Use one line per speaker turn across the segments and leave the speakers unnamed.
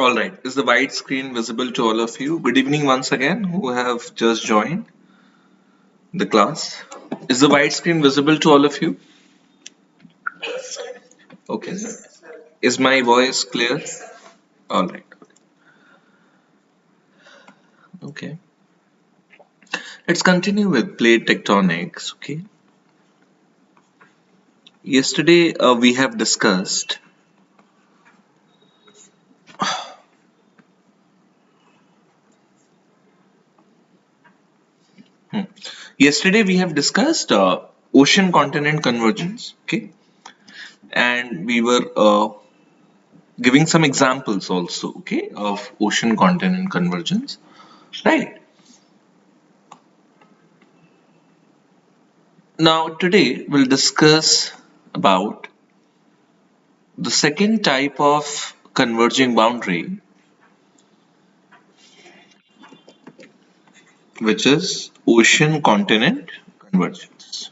All right. Is the white screen visible to all of you? Good evening once again who have just joined the class. Is the white screen visible to all of you? Okay. Is my voice clear? All right. Okay. Let's continue with plate tectonics. Okay. Yesterday we have discussed Yesterday we have discussed ocean continent convergence. Okay. And we were giving some examples also, okay, of ocean continent convergence, right? Now today we'll discuss about the second type of converging boundary, which is ocean continent convergence.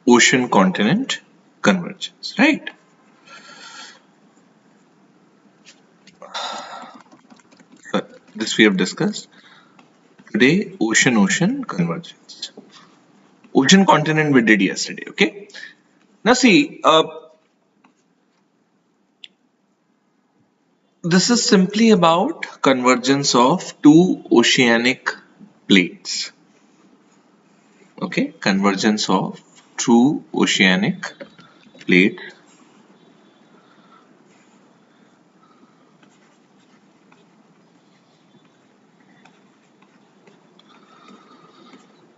Ocean continent convergence, right? So this we have discussed. Today, ocean convergence. Ocean continent we did yesterday, okay? Now see, this is simply about convergence of two oceanic plates. Okay, convergence of two oceanic plates.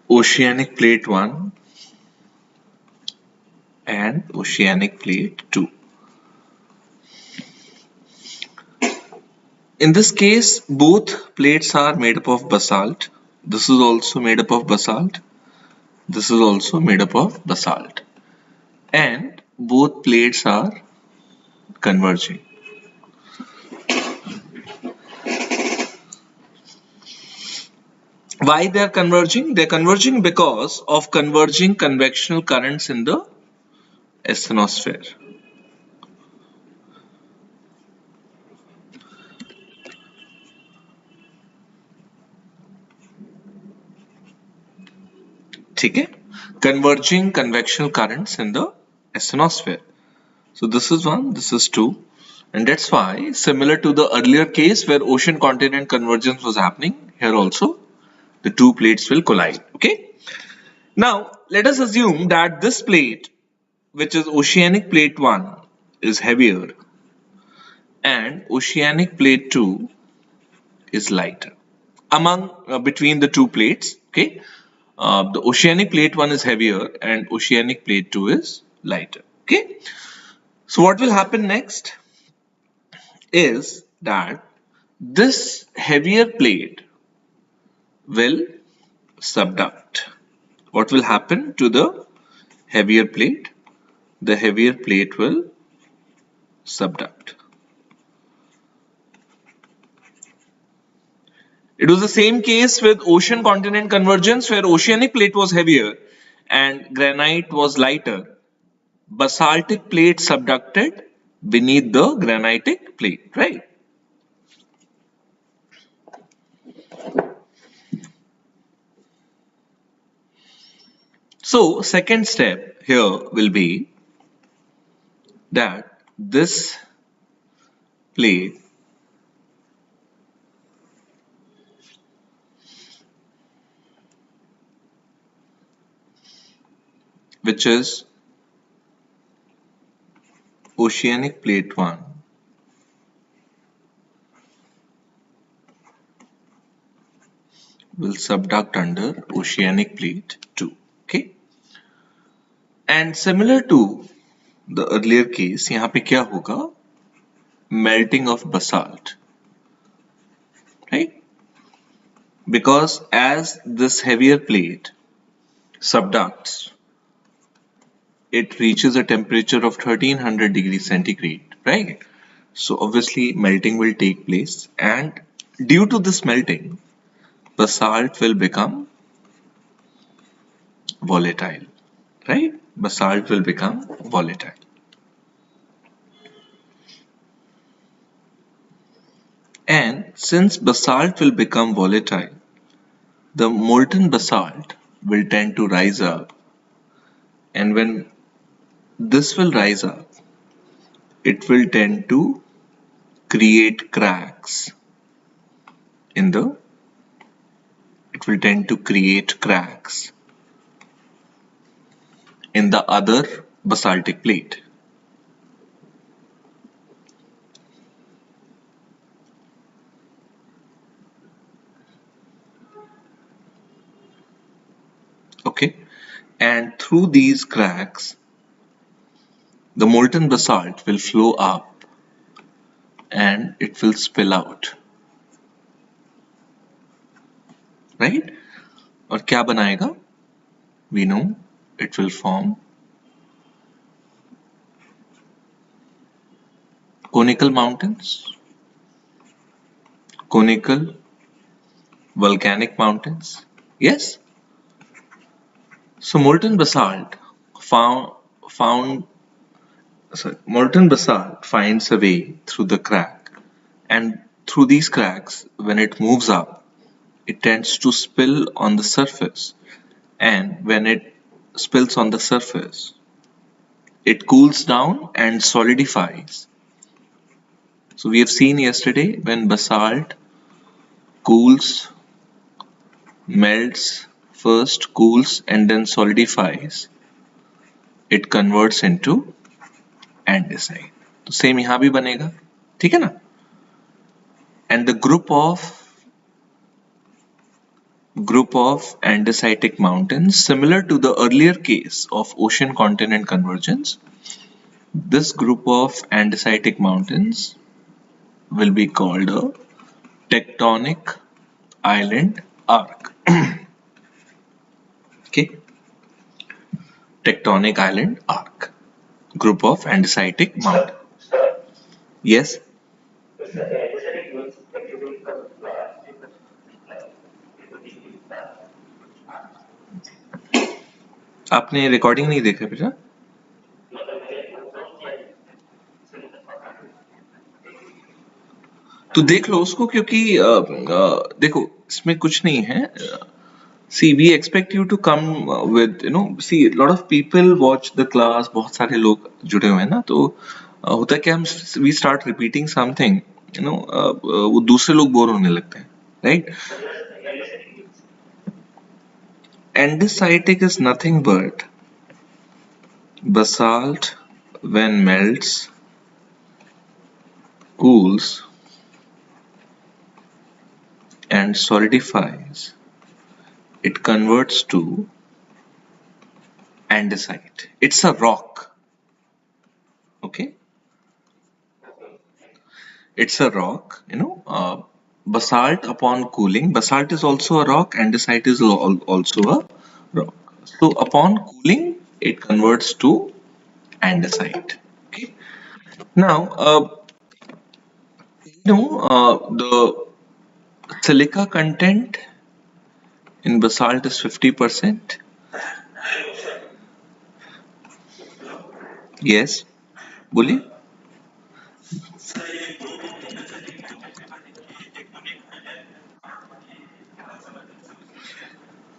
Oceanic plate 1 and oceanic plate 2. In this case, both plates are made up of basalt. This is also made up of basalt. This is also made up of basalt. And both plates are converging. Why they are converging? They are converging because of converging convectional currents in the asthenosphere. ठीक है? Converging convectional currents in the asthenosphere. So this is 1, this is 2, and that's why, similar to the earlier case where ocean continent convergence was happening, here also the two plates will collide. Okay. Now let us assume that this plate, which is oceanic plate 1, is heavier and oceanic plate 2 is lighter. Between the two plates, okay, the oceanic plate 1 is heavier and oceanic plate 2 is lighter. Okay, so what will happen next is that this heavier plate will subduct. What will happen to the heavier plate? The heavier plate will subduct. It was the same case with ocean continent convergence where oceanic plate was heavier and granite was lighter. Basaltic plate subducted beneath the granitic plate, right? So second step here will be that this plate which is oceanic plate 1 will subduct under oceanic plate 2. Okay, and similar to the earlier case, यहाँ पे क्या होगा? Melting of basalt, right? Because as this heavier plate subducts, it reaches a temperature of 1300 degrees centigrade, right? So obviously melting will take place, and due to this melting, basalt will become volatile, right? Basalt will become volatile. And since basalt will become volatile, the molten basalt will tend to rise up, and when this will rise up, it will tend to create cracks in the other basaltic plate. Okay, and through these cracks, the molten basalt will flow up and it will spill out, right? और क्या बनाएगा? We know it will form conical mountains, conical volcanic mountains. Yes? So molten basalt finds a way through the crack, and through these cracks, when it moves up, it tends to spill on the surface, and when it spills on the surface, it cools down and solidifies. So we have seen yesterday, when basalt cools, melts first, cools and then solidifies, it converts into andesite. तो same यहाँ भी बनेगा, ठीक है ना? And the group of andesitic mountains, similar to the earlier case of ocean continent convergence, this group of andesitic mountains will be called a tectonic island arc. Okay, tectonic island arc, group of andesitic mountains. Yes. आपने recording नहीं देखा बेटा? तो देख लो उसको, क्योंकि देखो इसमें कुछ नहीं है. See, we expect you to come with, see, a lot of people watch the class, बहुत सारे लोग जुड़े हुए हैं ना, तो होता है कि हम we start repeating something, वो दूसरे लोग बोर होने लगते हैं, right? Andesitic is nothing but basalt when melts, cools and solidifies, it converts to andesite. It's a rock. Okay, it's a rock. Basalt upon cooling, basalt is also a rock, andesite is also a rock. So upon cooling, it converts to andesite. Okay. Now, the silica content in basalt is 50%. Yes, बोलिए.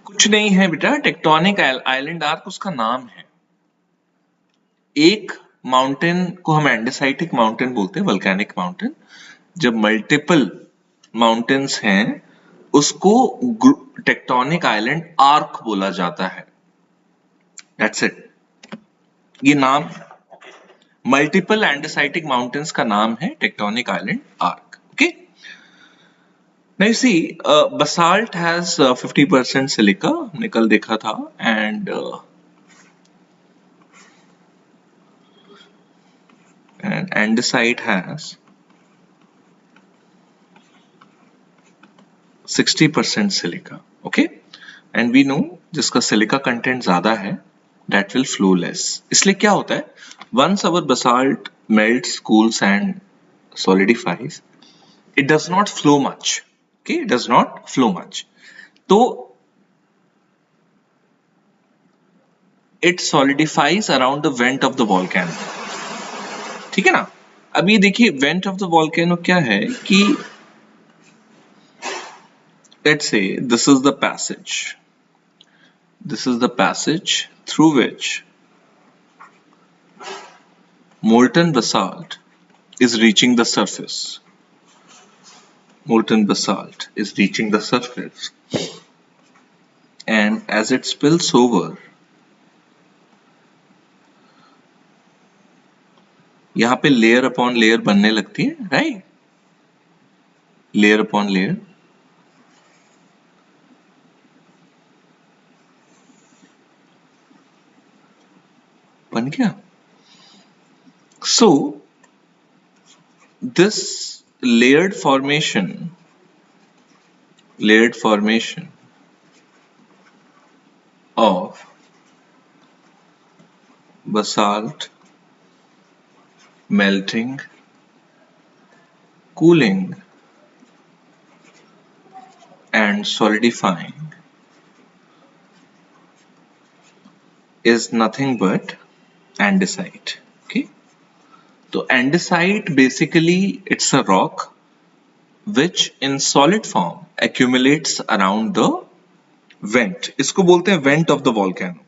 कुछ नहीं है बेटा, tectonic island arc उसका नाम है. एक mountain को हम एंडेसाइटिक माउंटेन बोलते हैं, वोल्केनिक माउंटेन. जब मल्टीपल माउंटेन्स हैं उसको टेक्टोनिक आइलैंड आर्क बोला जाता है. That's it. ये नाम मल्टीपल एंडेसाइटिक माउंटेन्स का नाम है tectonic island arc. Okay. Now you see, basalt has 50% silica, हमने कल देखा था, and andesite has 60% silica. Okay, and we know जिसका silica content ज्यादा है that will flow less. इसलिए क्या होता है, once our basalt melts, cools and solidifies, it does not flow much. Okay, it does not flow much. तो it solidifies around the vent of the volcano. ठीक है ना? अब ये देखिए vent of the volcano क्या है कि let's say this is the passage. This is the passage through which molten basalt is reaching the surface. Molten basalt is reaching the surface. And as it spills over, यहाँ पे layer upon layer बनने लगती है, right? Layer upon layer. बन गया. So this layered formation of basalt melting, cooling and solidifying is nothing but andesite. Okay, so andesite basically it's a rock which in solid form accumulates around the vent. इसको बोलते हैं vent of the volcano.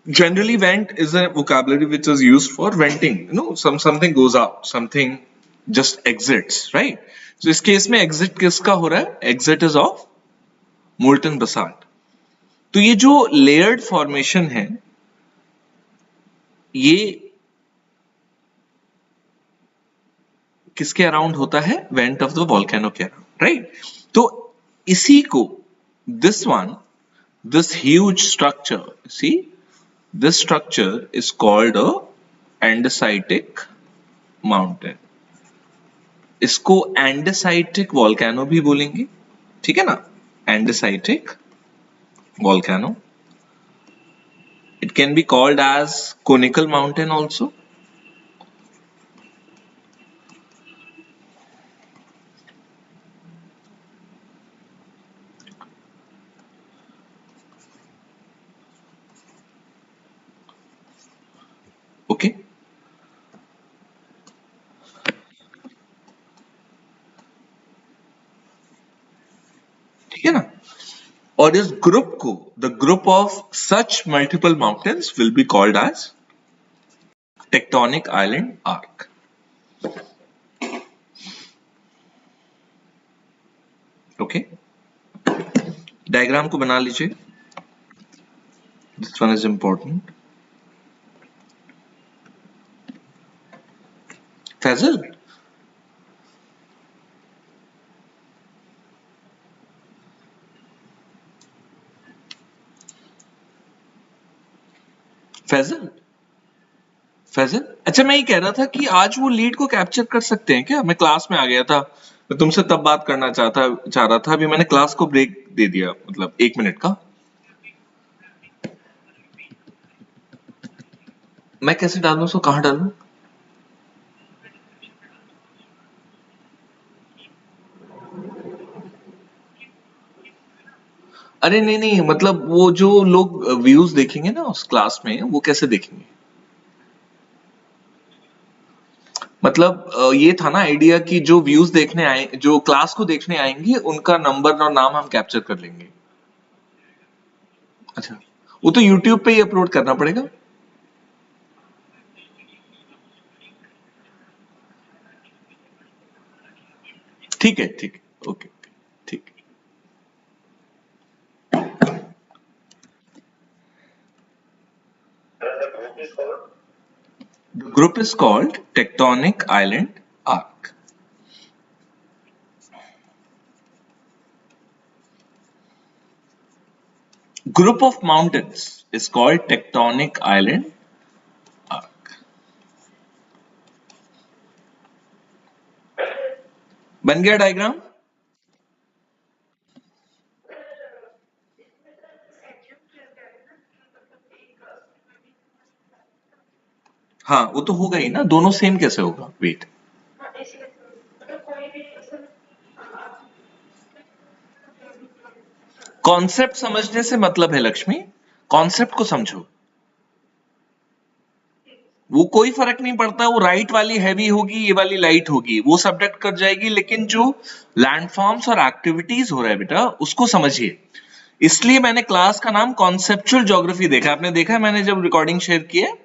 Generally vent is a vocabulary which is used for venting, you know, something goes out, something just exits, right? So इस case में exit किसका हो रहा है? Exit is of molten basalt. तो ये जो layered formation है ये किसके अराउंड होता है? वेंट ऑफ द वोल्केनो के अराउंड, राइट? तो इसी को this huge structure, see, this structure is called a andesitic mountain. इसको andesitic volcano भी बोलेंगे, ठीक है ना? Andesitic volcano. It can be called as conical mountain also. Okay, ठीक है ना? और इस ग्रुप को the group of such multiple mountains will be called as tectonic island arc. Okay, diagram को बना लीजिए. This one is important. Faizal, Faizal, Faizal, अच्छा मैं ये कह रहा था कि आज वो लीड को कैप्चर कर सकते हैं क्या? मैं क्लास में आ गया था, मैं तुमसे तब बात करना चाह रहा था. अभी मैंने क्लास को ब्रेक दे दिया, मतलब 1 मिनट का. मैं कैसे डालूं? उसको कहाँ डालूं? अरे नहीं नहीं, मतलब वो जो लोग व्यूज देखेंगे ना उस क्लास में, वो कैसे देखेंगे? मतलब ये था ना आइडिया कि जो व्यूज देखने आए, जो क्लास को देखने आएंगे, उनका नंबर और नाम हम कैप्चर कर लेंगे. अच्छा, वो तो यूट्यूब पे ही अपलोड करना पड़ेगा. ठीक है, ठीक है, ओके, ठीक. The group is called Tectonic Island Arc. Group of mountains is called Tectonic Island Arc. बन गया डायग्राम? हाँ, वो तो होगा ही ना. दोनों सेम कैसे होगा? वेट, कॉन्सेप्ट समझने से मतलब है लक्ष्मी, कॉन्सेप्ट को समझो, वो कोई फर्क नहीं पड़ता, वो राइट वाली हैवी होगी, ये वाली लाइट होगी, वो सब्जेक्ट कर जाएगी, लेकिन जो लैंडफॉर्म्स और एक्टिविटीज हो रहा है बेटा उसको समझिए। इसलिए मैंने क्लास का नाम कॉन्सेप्चुअल ज्योग्राफी देखा, आपने देखा है मैंने जब रिकॉर्डिंग शेयर की है।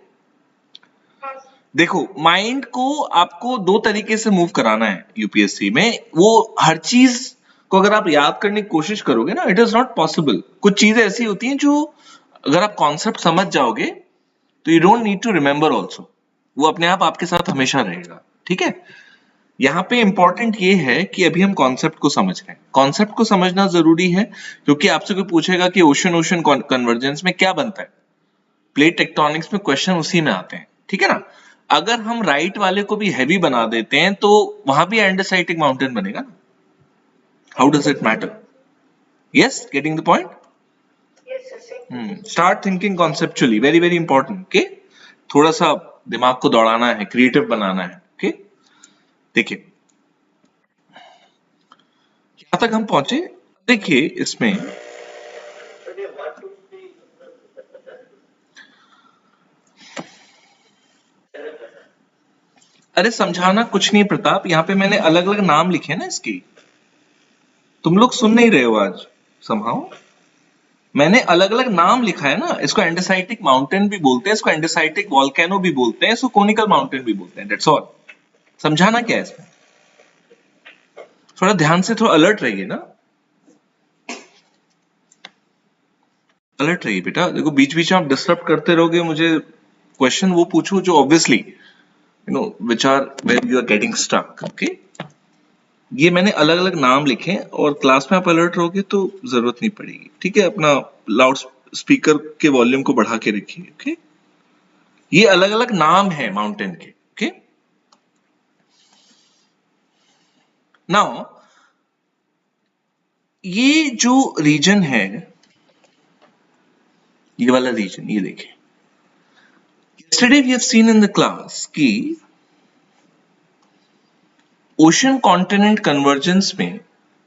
देखो माइंड को आपको दो तरीके से मूव कराना है यूपीएससी में, वो हर चीज को अगर आप याद करने की कोशिश करोगे ना, इट इज नॉट पॉसिबल। कुछ चीजें ऐसी होती हैं जो अगर आप कॉन्सेप्ट समझ जाओगे तो you don't need to remember also, वो अपने आप आपके साथ हमेशा रहेगा, ठीक है। यहाँ पे इंपॉर्टेंट ये है कि अभी हम कॉन्सेप्ट को समझ रहे हैं, कॉन्सेप्ट को समझना जरूरी है, क्योंकि आपसे कोई पूछेगा कि ओशन ओशन कन्वर्जेंस में क्या बनता है, प्लेट टेक्टोनिक्स में क्वेश्चन उसी में आते हैं, ठीक है ना। अगर हम राइट वाले को भी हैवी बना देते हैं तो वहां भी एंडेसाइटिक माउंटेन बनेगा ना, how does it matter? Yes, getting the point. Start thinking conceptually, very very important, okay. थोड़ा सा दिमाग को दौड़ाना है, क्रिएटिव बनाना है, ओके। देखिए यहां तक हम पहुंचे, देखिए इसमें अरे समझाना कुछ नहीं प्रताप, यहाँ पे मैंने अलग अलग नाम लिखे हैं ना इसकी, तुम लोग सुन नहीं रहे हो आज समहाउ। मैंने अलग अलग नाम लिखा है ना, इसको एंडेसाइटिक माउंटेन भी बोलते हैं, इसको एंडेसाइटिक वॉल्केनो भी बोलते हैं, इसको कोनिकल माउंटेन भी बोलते हैं, दैट्स ऑल। समझाना क्या है इसमें, थोड़ा ध्यान से, थोड़ा अलर्ट रहिए ना, अलर्ट रहिए बेटा। देखो बीच बीच में आप डिस्टर्ब करते रहोगे, मुझे क्वेश्चन वो पूछो जो obviously you know which are where you are getting stuck, okay. ये मैंने अलग अलग नाम लिखे हैं और क्लास में आप अलर्ट रहोगे तो जरूरत नहीं पड़ेगी, ठीक है। अपना लाउड स्पीकर के वॉल्यूम को बढ़ा के रखिए, ओके। ये अलग अलग नाम है माउंटेन के, ओके। नाउ ये जो रीजन है, ये वाला रीजन, ये देखिए, yesterday we have seen in the class कि ओशन कॉन्टिनेंट कन्वर्जेंस में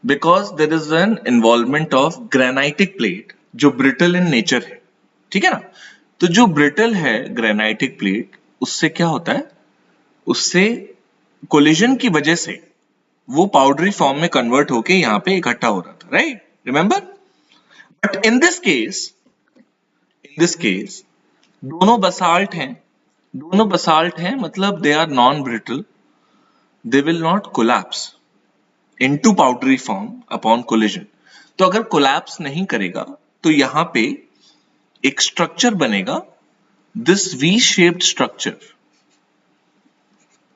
because there is an involvement of granitic plate जो ब्रिटल इन नेचर है, ठीक है ना। तो जो ब्रिटल है ग्रेनाइटिक प्लेट, उससे क्या होता है, उससे कोलिजन की वजह से वो पाउडरी फॉर्म में कन्वर्ट होके यहाँ पे इकट्ठा हो रहा था, right, remember. But in this case दोनों बसाल्ट हैं, दोनों बसाल्ट हैं, मतलब they are non brittle, they will not collapse into powdery form upon collision। तो अगर कोलैप्स नहीं करेगा तो यहां पे एक स्ट्रक्चर बनेगा, this V-shaped structure,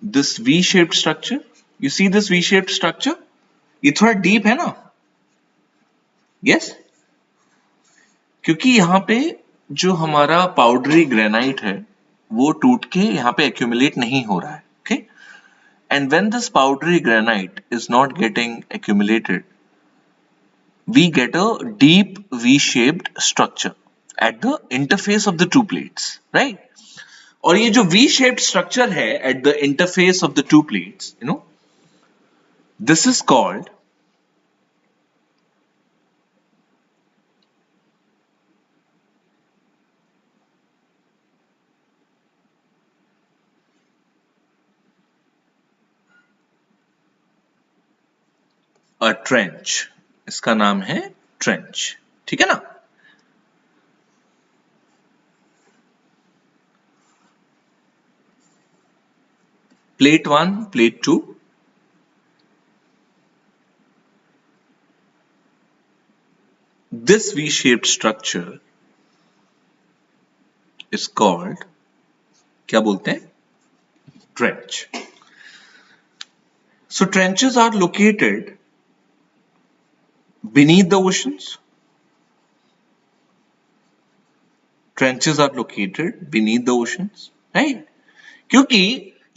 this V-shaped structure, you see this V-shaped structure, ये थोड़ा डीप है ना, yes, क्योंकि यहां पे जो हमारा पाउडरी ग्रेनाइट है वो टूट के यहां पे एक्यूमुलेट नहीं हो रहा है, okay? And when this powdery granite is not getting accumulated, we get a deep V-shaped structure at the interface of the two plates, right? और ये जो V-shaped structure है at the interface of the two plates, you know, this is called a trench। इसका नाम है trench, ठीक है ना। Plate 1, plate 2, this V-shaped structure is called, क्या बोलते हैं, trench। So trenches are located beneath the oceans, trenches are located beneath the oceans, right? क्योंकि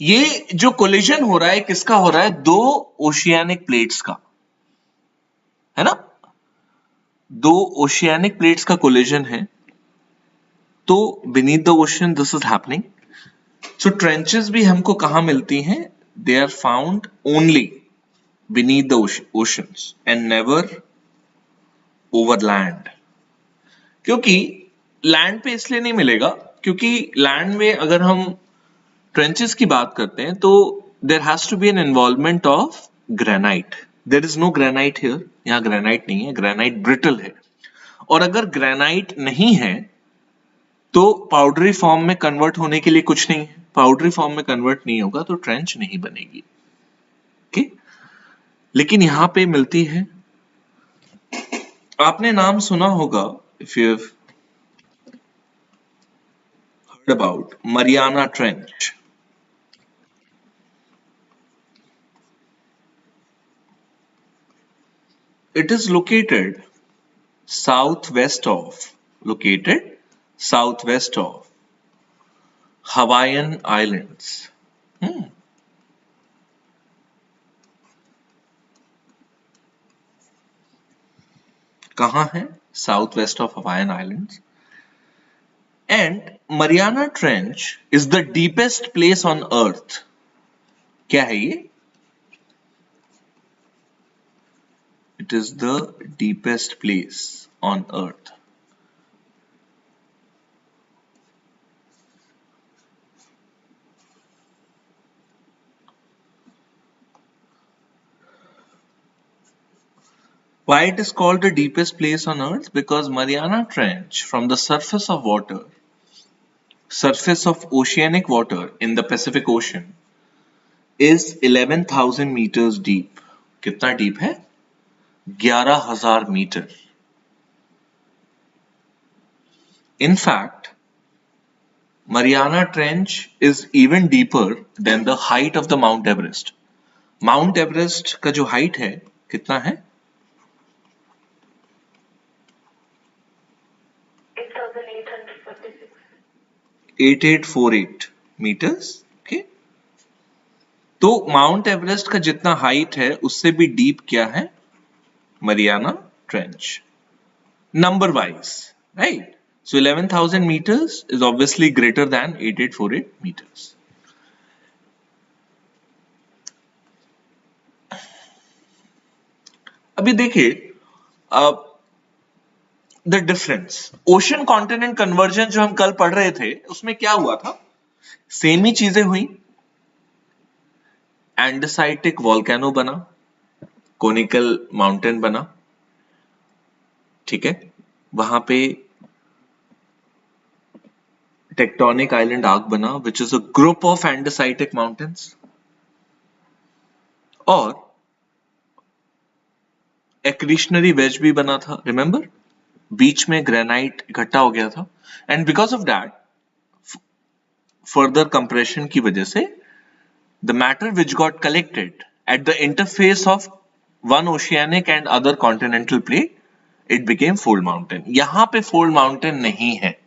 ये जो कोलिजन हो रहा है किसका हो रहा है, दो ओशियानिक प्लेट्स का, है ना, दो ओशियानिक प्लेट्स का कोलिजन है, तो beneath the ocean this is happening। So trenches भी हमको कहां मिलती हैं, they are found only beneath the oceans and never over land. क्योंकि लैंड पे इसलिए नहीं मिलेगा क्योंकि लैंड में अगर हम ट्रेंचेस की बात करते हैं तो there has to be an involvement of granite. There is no granite here, यहाँ ग्रेनाइट नहीं है, ग्रेनाइट ब्रिटल है। और अगर ग्रेनाइट नहीं है तो पाउडरी फॉर्म में कन्वर्ट होने के लिए कुछ नहीं है, पाउडरी फॉर्म में कन्वर्ट नहीं होगा तो ट्रेंच नहीं बनेगी। ओके, लेकिन यहां पे मिलती है। आपने नाम सुना होगा, if you have heard about Mariana Trench. It is southwest of located southwest of Hawaiian Islands. कहाँ है? Southwest of Hawaiian Islands. And Mariana Trench is the deepest place on Earth. क्या है ये? It is the deepest place on Earth. Why it is called the deepest place on Earth? Because Mariana Trench, from the surface of water, surface of oceanic water in the Pacific Ocean, is 11,000 meters deep. कितना deep है? 11,000 metre. In fact, Mariana Trench is even deeper than the height of the Mount Everest. Mount Everest का जो height है कितना है? 8848 meters. Okay. तो mount Everest का जितना हाइट है उससे भी डीप क्या है? Mariana trench, number wise, right? So 11,000 meters is obviously greater than 8848 meters. अभी देखिए the difference ocean continent conversion जो हम कल पढ़ रहे थे उसमें क्या हुआ था? सेम ही चीजें हुई। एंडेसाइटिक वॉल्केनो बना, कोनिकल माउंटेन बना, ठीक है, वहां पे टेक्टोनिक आइलैंड आर्क बना which is a group of andesitic mountains, और एक्रीशनरी वेज भी बना था, रिमेंबर? बीच में ग्रेनाइट इकट्ठा हो गया था and because of that further compression की वजह से the matter which got collected at the interface of one oceanic and other continental plate it became fold mountain. यहां पे फोल्ड माउंटेन नहीं है।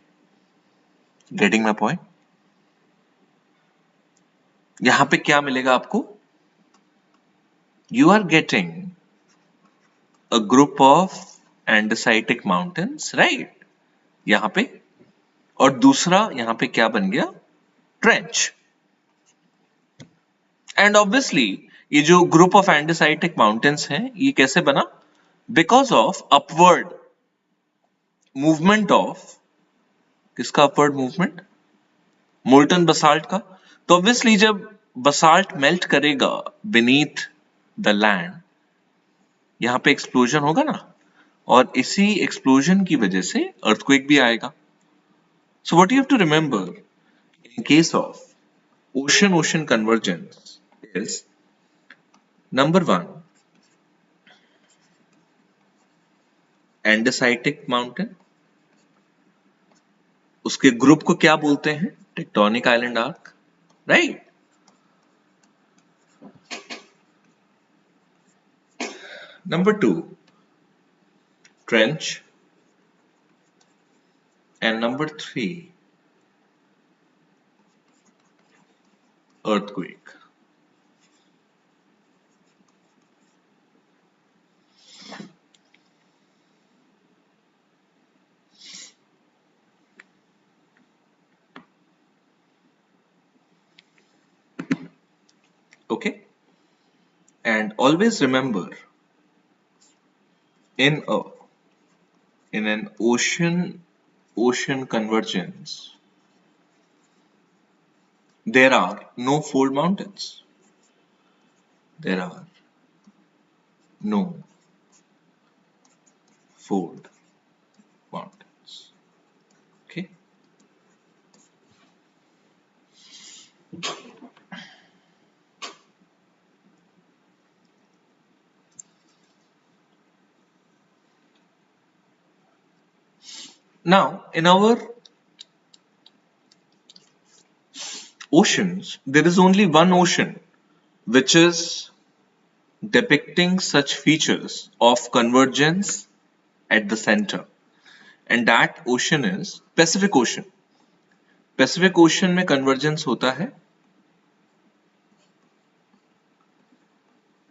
Getting my point? यहां पे क्या मिलेगा आपको? You are getting a group of andesitic mountains, right? यहां पे, और दूसरा यहां पे क्या बन गया? ट्रेंच। एंड ऑब्वियसली ये जो ग्रुप ऑफ एंडेसाइटिक माउंटेन्स हैं ये कैसे बना? Because of upward movement of, किसका अपवर्ड मूवमेंट? मोल्टन बसाल्ट का। तो ऑब्वियसली जब बसाल्ट मेल्ट करेगा बीनीथ द लैंड, यहां पे एक्सप्लोजन होगा ना, और इसी एक्सप्लोजन की वजह से अर्थक्वेक भी आएगा। So what you have to remember in case of ocean convergence is number one, andesitic mountain, उसके ग्रुप को क्या बोलते हैं? Tectonic island arc, right? Number two, trench, and number three, earthquake. Okay, and always remember, in a in an ocean convergence, there are no fold mountains. There are no fold mountains. Okay. Now, in our oceans, there is only one ocean which is depicting such features of convergence at the center, and that ocean is Pacific Ocean. Pacific Ocean में convergence होता है.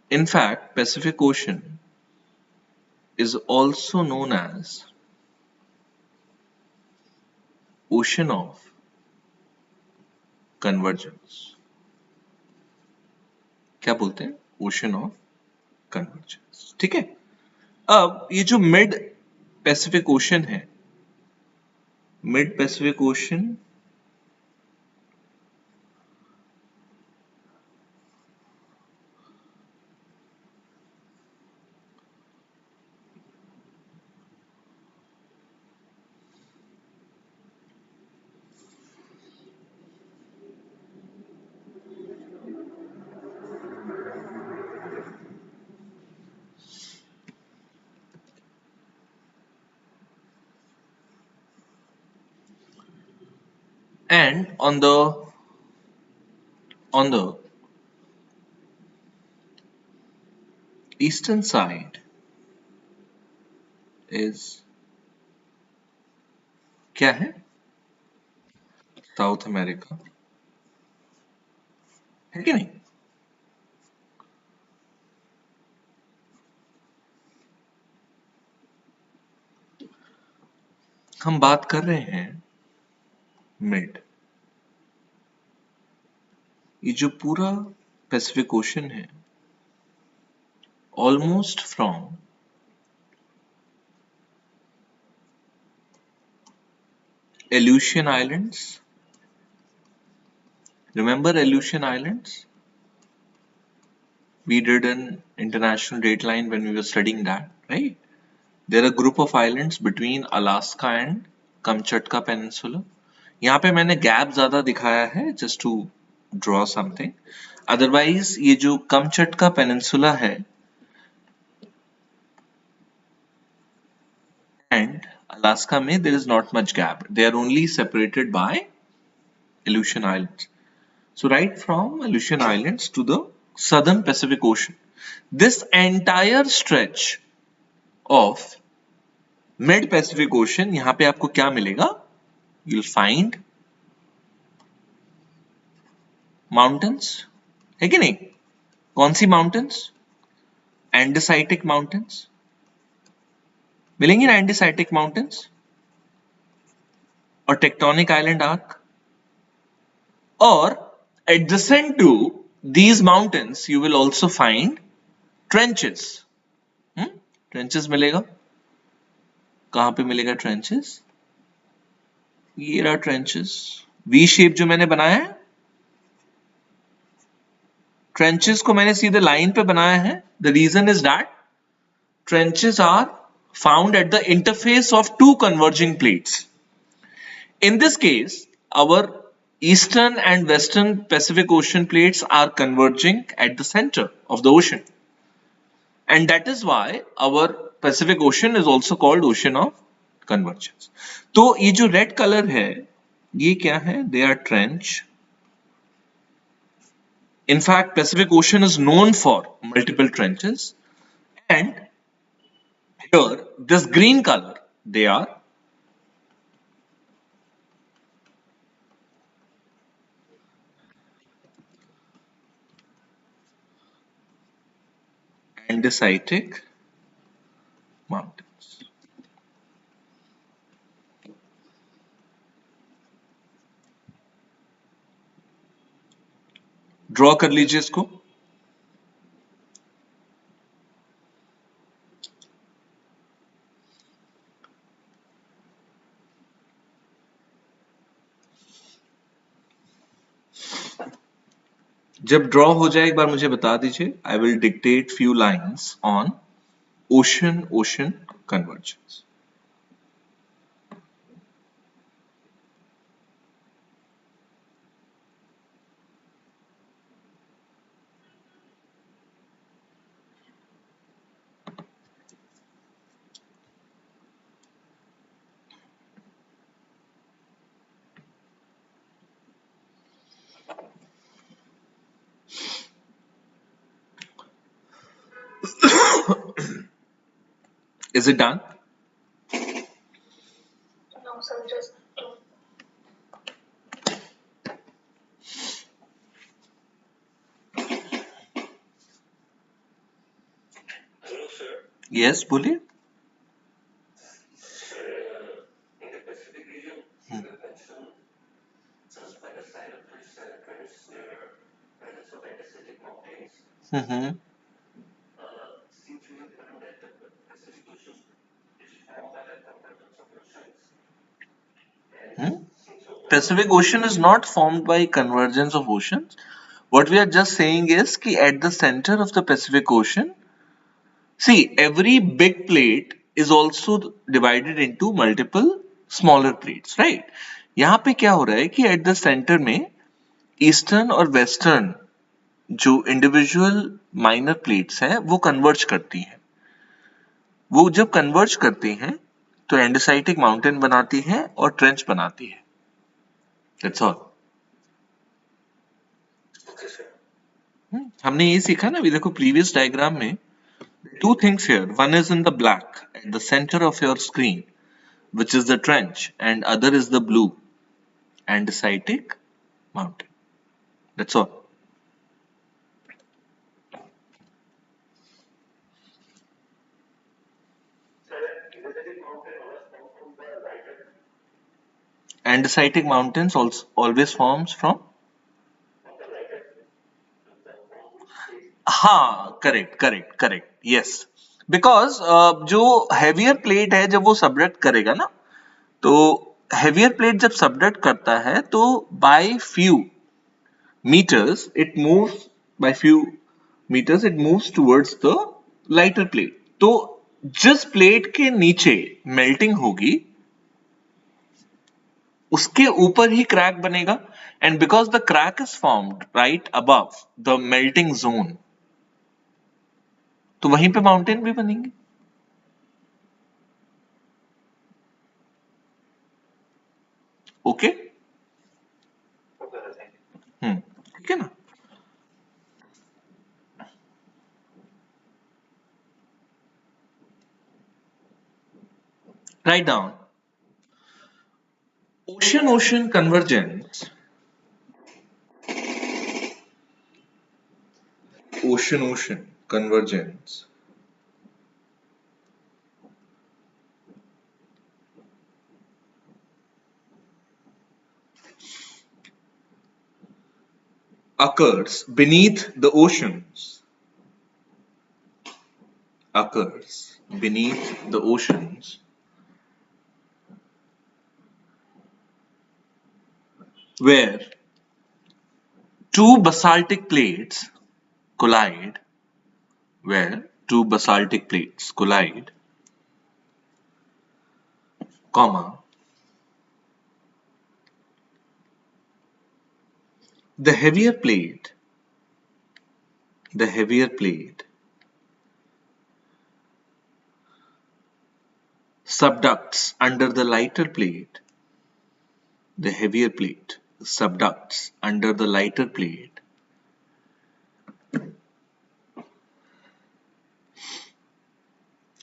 In fact, Pacific Ocean is also known as ocean of convergence. क्या बोलते हैं? Ocean of convergence. ठीक है. अब ये जो मिड पैसिफिक ओशन है, mid Pacific ocean and on the eastern side is क्या है? साउथ अमेरिका है कि नहीं? हम बात कर रहे हैं मिड. ये जो पूरा पैसिफिक ओशन है, almost from Aleutian Islands. Remember Aleutian Islands? We did an international date line when we were studying that, right? There are a group of islands between Alaska and Kamchatka Peninsula. यहाँ पे मैंने gap ज्यादा दिखाया है just to draw something. Otherwise ये जो Kamchatka Peninsula है and Alaska में there is not much gap. They are only separated by Aleutian Islands. So right from Aleutian Islands to the southern Pacific Ocean, this entire stretch of mid Pacific Ocean, यहाँ पे आपको क्या मिलेगा? You'll find mountains, है कि नहीं? कौन सी mountains? Andesitic mountains. मिलेंगी ना Andesitic mountains? और tectonic island arc? और adjacent to these mountains, you will also find trenches. Trenches मिलेगा? कहाँ पे मिलेगा trenches? ये रहा trenches. V shape जो मैंने बनाया है, trenches को मैंने सीधे लाइन पे बनाया है. The reason is that trenches are found at the interface of two converging plates. In this case, our eastern and western Pacific Ocean plates are converging at the center of the ocean. And that is why our Pacific Ocean is also called ocean of convergence. तो ये जो red color है, ये क्या है? They are trench. In fact, Pacific Ocean is known for multiple trenches. And here, this green color, they are andesitic mountains. Draw कर लीजिए इसको. जब ड्रॉ हो जाए एक बार मुझे बता दीजिए. I will dictate few lines on ocean convergence. Is it done?
No, sir, just two.
Hello, sir.
Yes, बोलिए.
In the Pacific region, the mention just by the side of this trends near presence of antiseptic mountains
Mm-hmm.
seem to indicate that the Pacific Ocean is formed by the convergence of oceans.
Hmm?
Seems so.
Pacific Ocean is not formed by convergence of oceans. What we are just saying is कि at the center of the Pacific Ocean, see, every big plate is also divided into multiple smaller plates, right? यहाँ पे क्या हो रहा है कि at the center में eastern और वेस्टर्न जो इंडिविजुअल माइनर प्लेट्स हैं वो कन्वर्ज करती हैं. वो जब कन्वर्ज करती हैं तो एंडेसाइटिक माउंटेन बनाती है और ट्रेंच बनाती है. That's all.
Okay, sir.
हमने ये सीखा ना. अभी देखो प्रीवियस डायग्राम में two things here. One is in the black at the center of your screen, which is the trench, and other is the blue andesitic mountain. That's all.
Sir, Pacific mountain always comes from the lighter.
Andesitic mountains also always forms from.
From the lighter. The form is
हाँ, correct, yes. Because जो heavier plate है जब वो subduct करेगा ना, तो heavier plate जब subduct करता है तो by few metres it moves, by few metres it moves towards the lighter plate. तो जिस प्लेट के नीचे मेल्टिंग होगी उसके ऊपर ही क्रैक बनेगा. And because the crack is formed right above the melting zone, तो वहीं पे माउंटेन भी बनेंगे. Okay.
okay, sir. Thank you.
ठीक है ना. Right down. Ocean convergence. Ocean convergence occurs beneath the oceans. Occurs beneath the oceans where two basaltic plates collide, where two basaltic plates collide, comma, the heavier plate subducts under the lighter plate. The heavier plate subducts under the lighter plate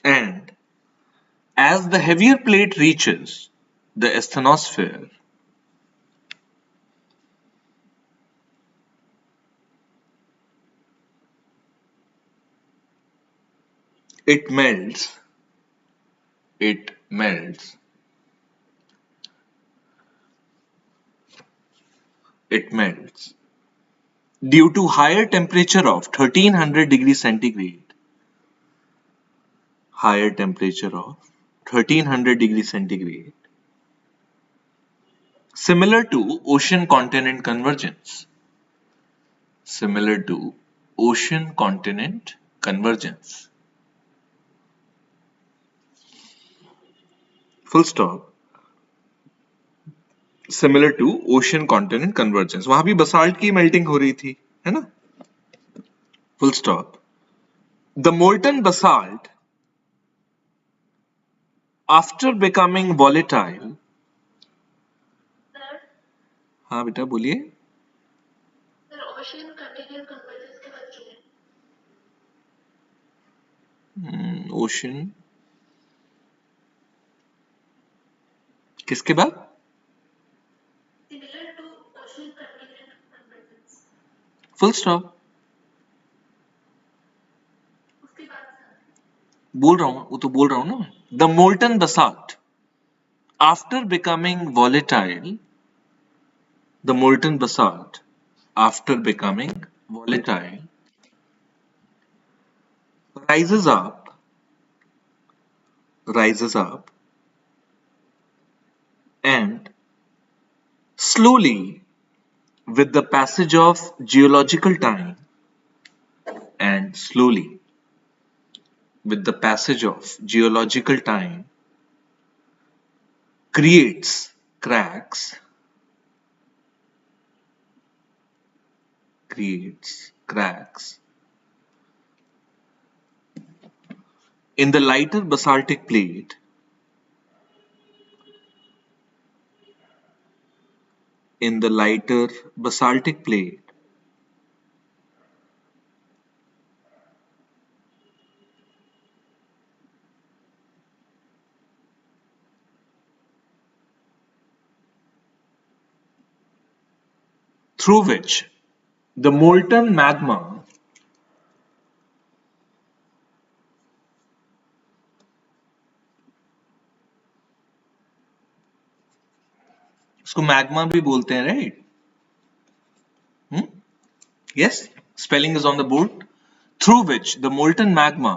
and as the heavier plate reaches the asthenosphere, it melts due to higher temperature of 1300 degrees centigrade. Higher temperature of 1300 degrees centigrade, similar to ocean continent convergence. similar to ocean continent convergence. Full stop. Similar to ocean continent convergence. वहां भी basalt की melting हो रही थी, है ना? Full stop. The molten basalt, after becoming volatile,
sir
हाँ बेटा बोलिए.
सर ओशन कंटिन्यूस कन्वर्जेंस के बाद क्या है?
ओशन किसके बाद?
Similar to ocean continuous convergence.
Full stop.
उसके बाद सर
बोल रहा हूँ, वो तो बोल रहा हूँ ना. The molten basalt after becoming volatile, the molten basalt after becoming volatile rises up and slowly, with the passage of geological time, and slowly with the passage of geological time creates cracks in the lighter basaltic plate through which the molten magma उसको magma भी बोलते हैं, right? Yes, spelling is on the board. Through which the molten magma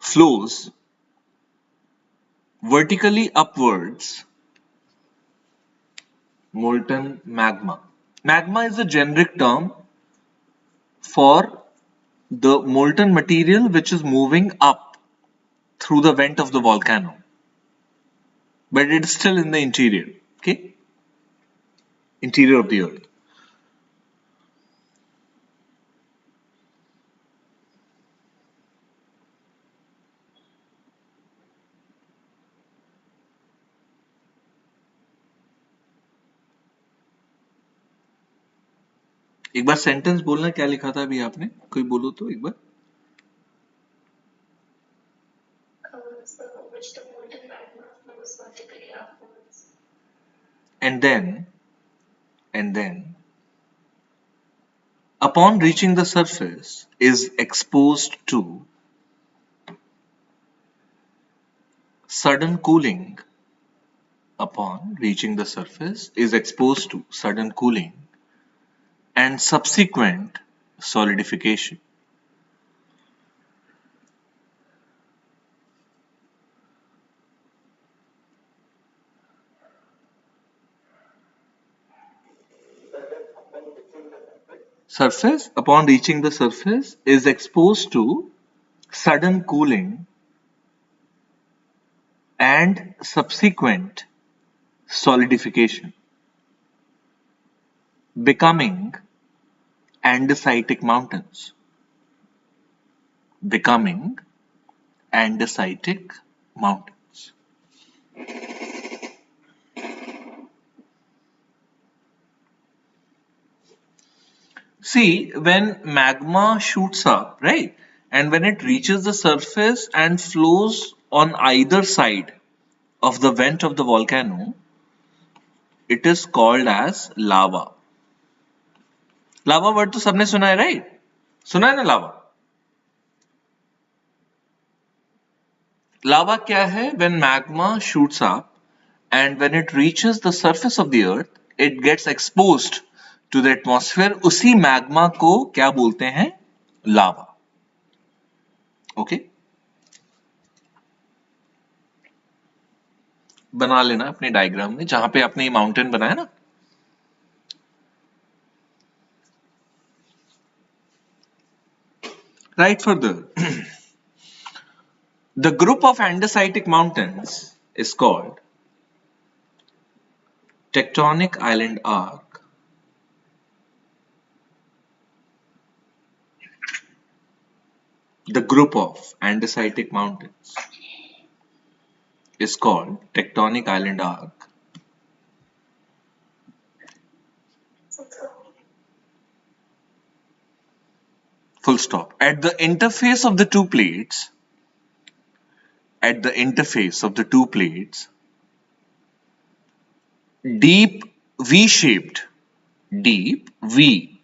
flows vertically upwards. Molten magma. Magma is a generic term for the molten material which is moving up through the vent of the volcano, but it is still in the interior. Okay, interior of the earth. एक बार sentence बोलना, क्या लिखा था अभी आपने? कोई बोलो तो एक बार.
so which the molten magma flows vertically upwards.
And then upon reaching the surface is exposed to sudden cooling. Upon reaching the surface is exposed to sudden cooling and subsequent solidification. Surface, upon reaching the surface, is exposed to sudden cooling and subsequent solidification, becoming andesitic mountains. Becoming andesitic mountains. See, when magma shoots up, right, and when it reaches the surface and flows on either side of the vent of the volcano, it is called as lava. Lava word तो सबने सुना है, right? सुना है ना लावा? लावा क्या है? When magma shoots up and when it reaches the surface of the earth, it gets exposed to the atmosphere. उसी मैग्मा को क्या बोलते हैं? लावा. ओके, बना लेना अपने डायग्राम में, जहां पे आपने ये माउंटेन बनाया ना, Right further, the group of andesitic mountains is called tectonic island arc. The group of andesitic mountains is called tectonic island arc. Full stop. At the interface of the two plates, deep V-shaped, deep V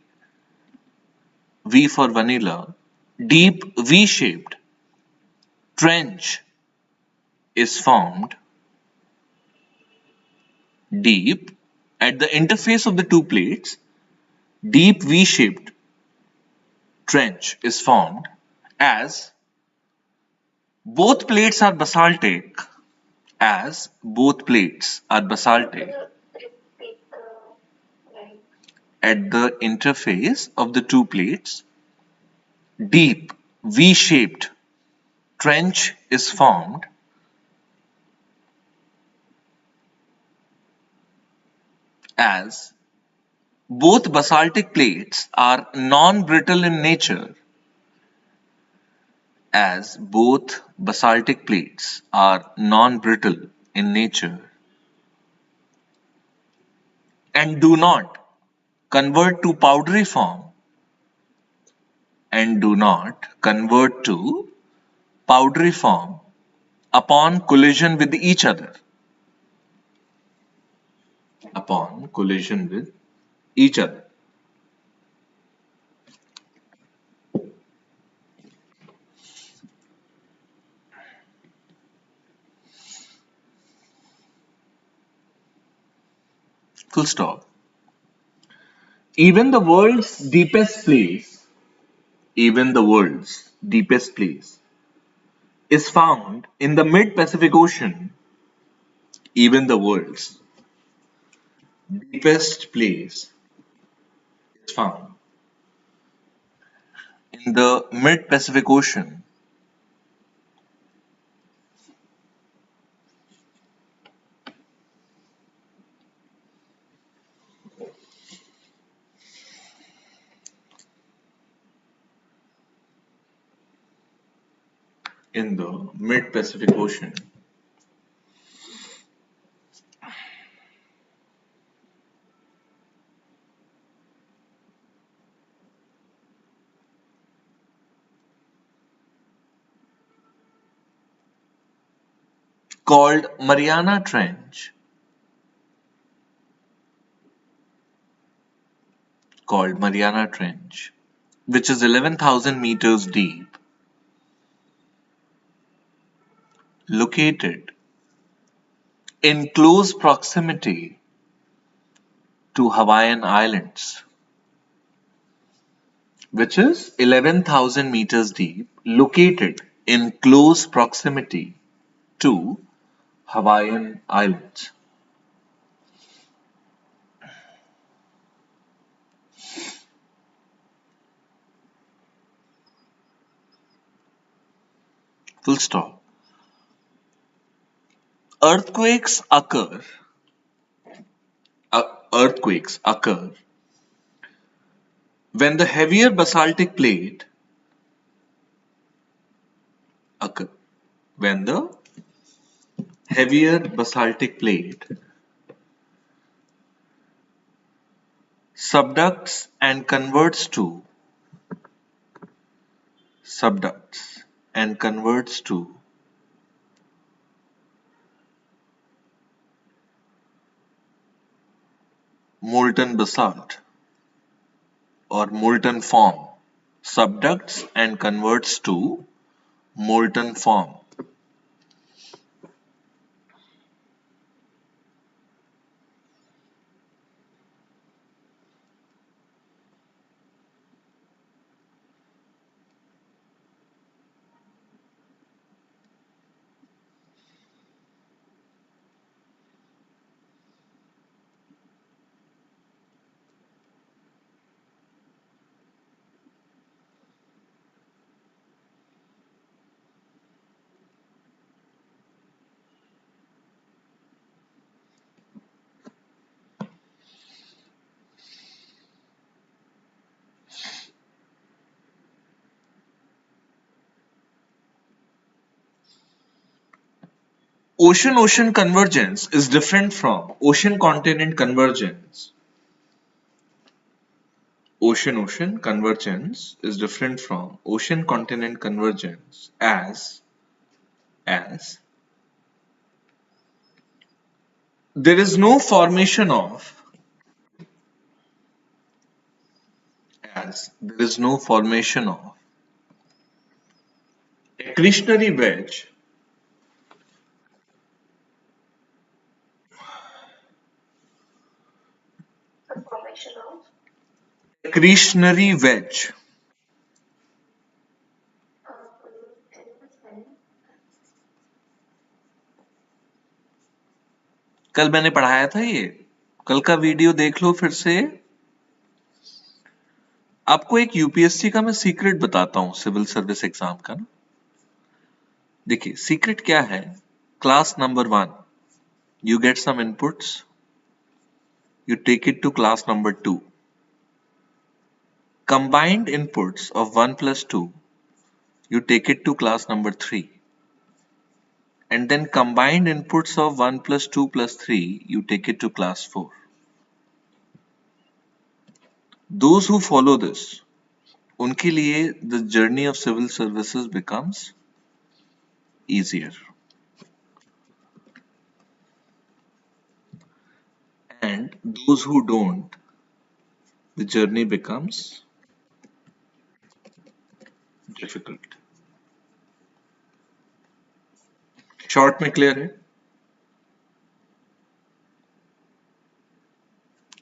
for vanilla, deep V-shaped trench is formed. Deep at the interface of the two plates, deep V-shaped trench is formed as both plates are basaltic. At the interface of the two plates, deep V-shaped trench is formed as both basaltic plates are non-brittle in nature. As both basaltic plates are non-brittle in nature and do not convert to powdery form upon collision with each other. Full stop. Even the world's deepest place is found in the mid-Pacific Ocean. Even the world's deepest place is found in the mid-Pacific Ocean. In the mid-Pacific Ocean. Called Mariana Trench. Which is 11,000 meters deep, located in close proximity to Hawaiian Islands, which is 11,000 meters deep, located in close proximity to Hawaiian Islands. Full stop. Earthquakes occur when the heavier basaltic plate subducts and converts to molten basalt or molten form. Subducts and converts to molten form. ocean convergence is different from ocean continent convergence. Ocean convergence is different from ocean continent convergence as there is no formation of accretionary wedge
The formation of
accretionary wedge
uh,
कल मैंने पढ़ाया था ये, कल का video देख लो फिर से। आपको एक यूपीएससी का मैं सीक्रेट बताता हूं सिविल सर्विस एग्जाम का ना। देखिए सीक्रेट क्या है, class number 1 you get some inputs, you take it to class number 2. Combined inputs of 1 plus 2, you take it to class number 3. And then combined inputs of 1 plus 2 plus 3, you take it to class 4. Those who follow this, उनके लिए the journey of civil services becomes easier. And those who don't, the journey becomes difficult. Short में clear है?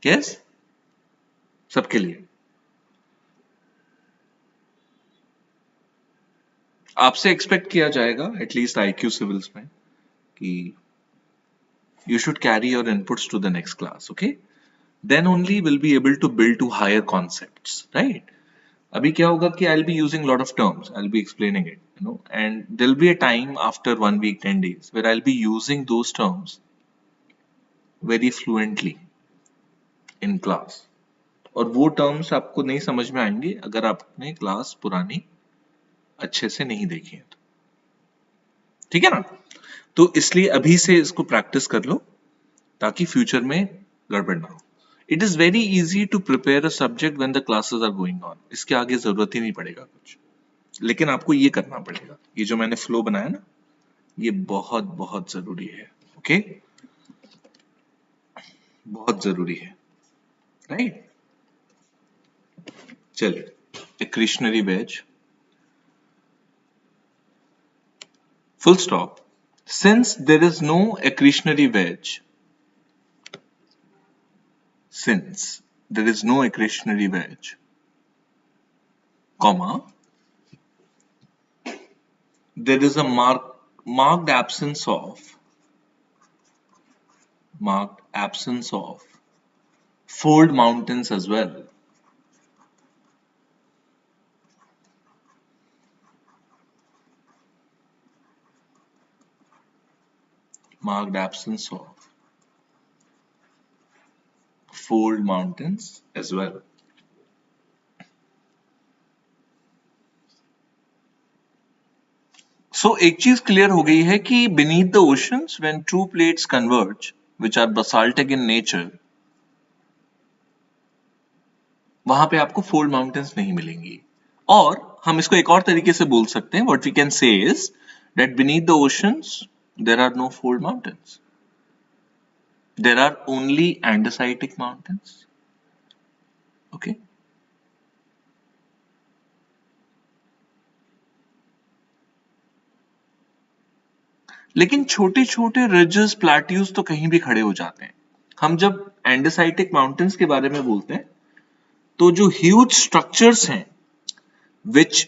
Yes, सबके लिए। आपसे expect किया जाएगा at least IQ civils में कि you should carry your inputs to the next class, okay? Then only we'll be able to build to higher concepts, right? अभी क्या होगा कि I'll be using lot of terms, I'll be explaining it, you know, and there'll be a time after 1 week, 10 days where I'll be using those terms very fluently in class. और वो terms आपको नहीं समझ में आएंगे अगर आपने class पुरानी अच्छे से नहीं देखी है तो, ठीक है ना? तो इसलिए अभी से इसको प्रैक्टिस कर लो ताकि फ्यूचर में गड़बड़ ना हो। It is very easy to prepare a subject when the classes are going on, इसके आगे जरूरत ही नहीं पड़ेगा कुछ, लेकिन आपको ये करना पड़ेगा। ये जो मैंने फ्लो बनाया ना, ये बहुत बहुत जरूरी है, ओके? बहुत जरूरी है, राइट? चलिए, accretionary wedge, full stop. Since there is no accretionary wedge, comma, there is a marked absence of fold mountains as well. Marked absence of fold mountains as well. So एक चीज clear हो गई है कि beneath the oceans when two plates converge which are basaltic in nature, वहां पे आपको fold mountains नहीं मिलेंगी। और हम इसको एक और तरीके से बोल सकते हैं, what we can say is that beneath the oceans there are no fold mountains. There are only andesitic mountains. Okay. लेकिन छोटे छोटे रिजेस प्लेट्यूज तो कहीं भी खड़े हो जाते हैं। हम जब एंडेसाइटिक माउंटेन्स के बारे में बोलते हैं तो जो ह्यूज स्ट्रक्चर्स हैं which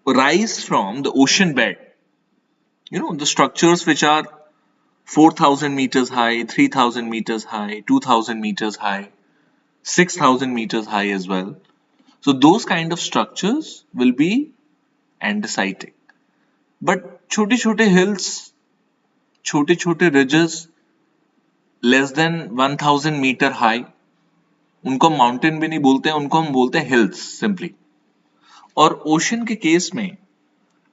rise from the ocean bed, you know, the structures which are 4,000 meters high, 3,000 meters high, 2,000 meters high, 6,000 meters high as well. So those kind of structures will be andesitic. But छोटे छोटे hills, छोटे छोटे ridges less than 1,000 meter high, उनको हम mountain भी नहीं बोलते हैं, उनको हम बोलते हैं hills simply. और ओशन के केस में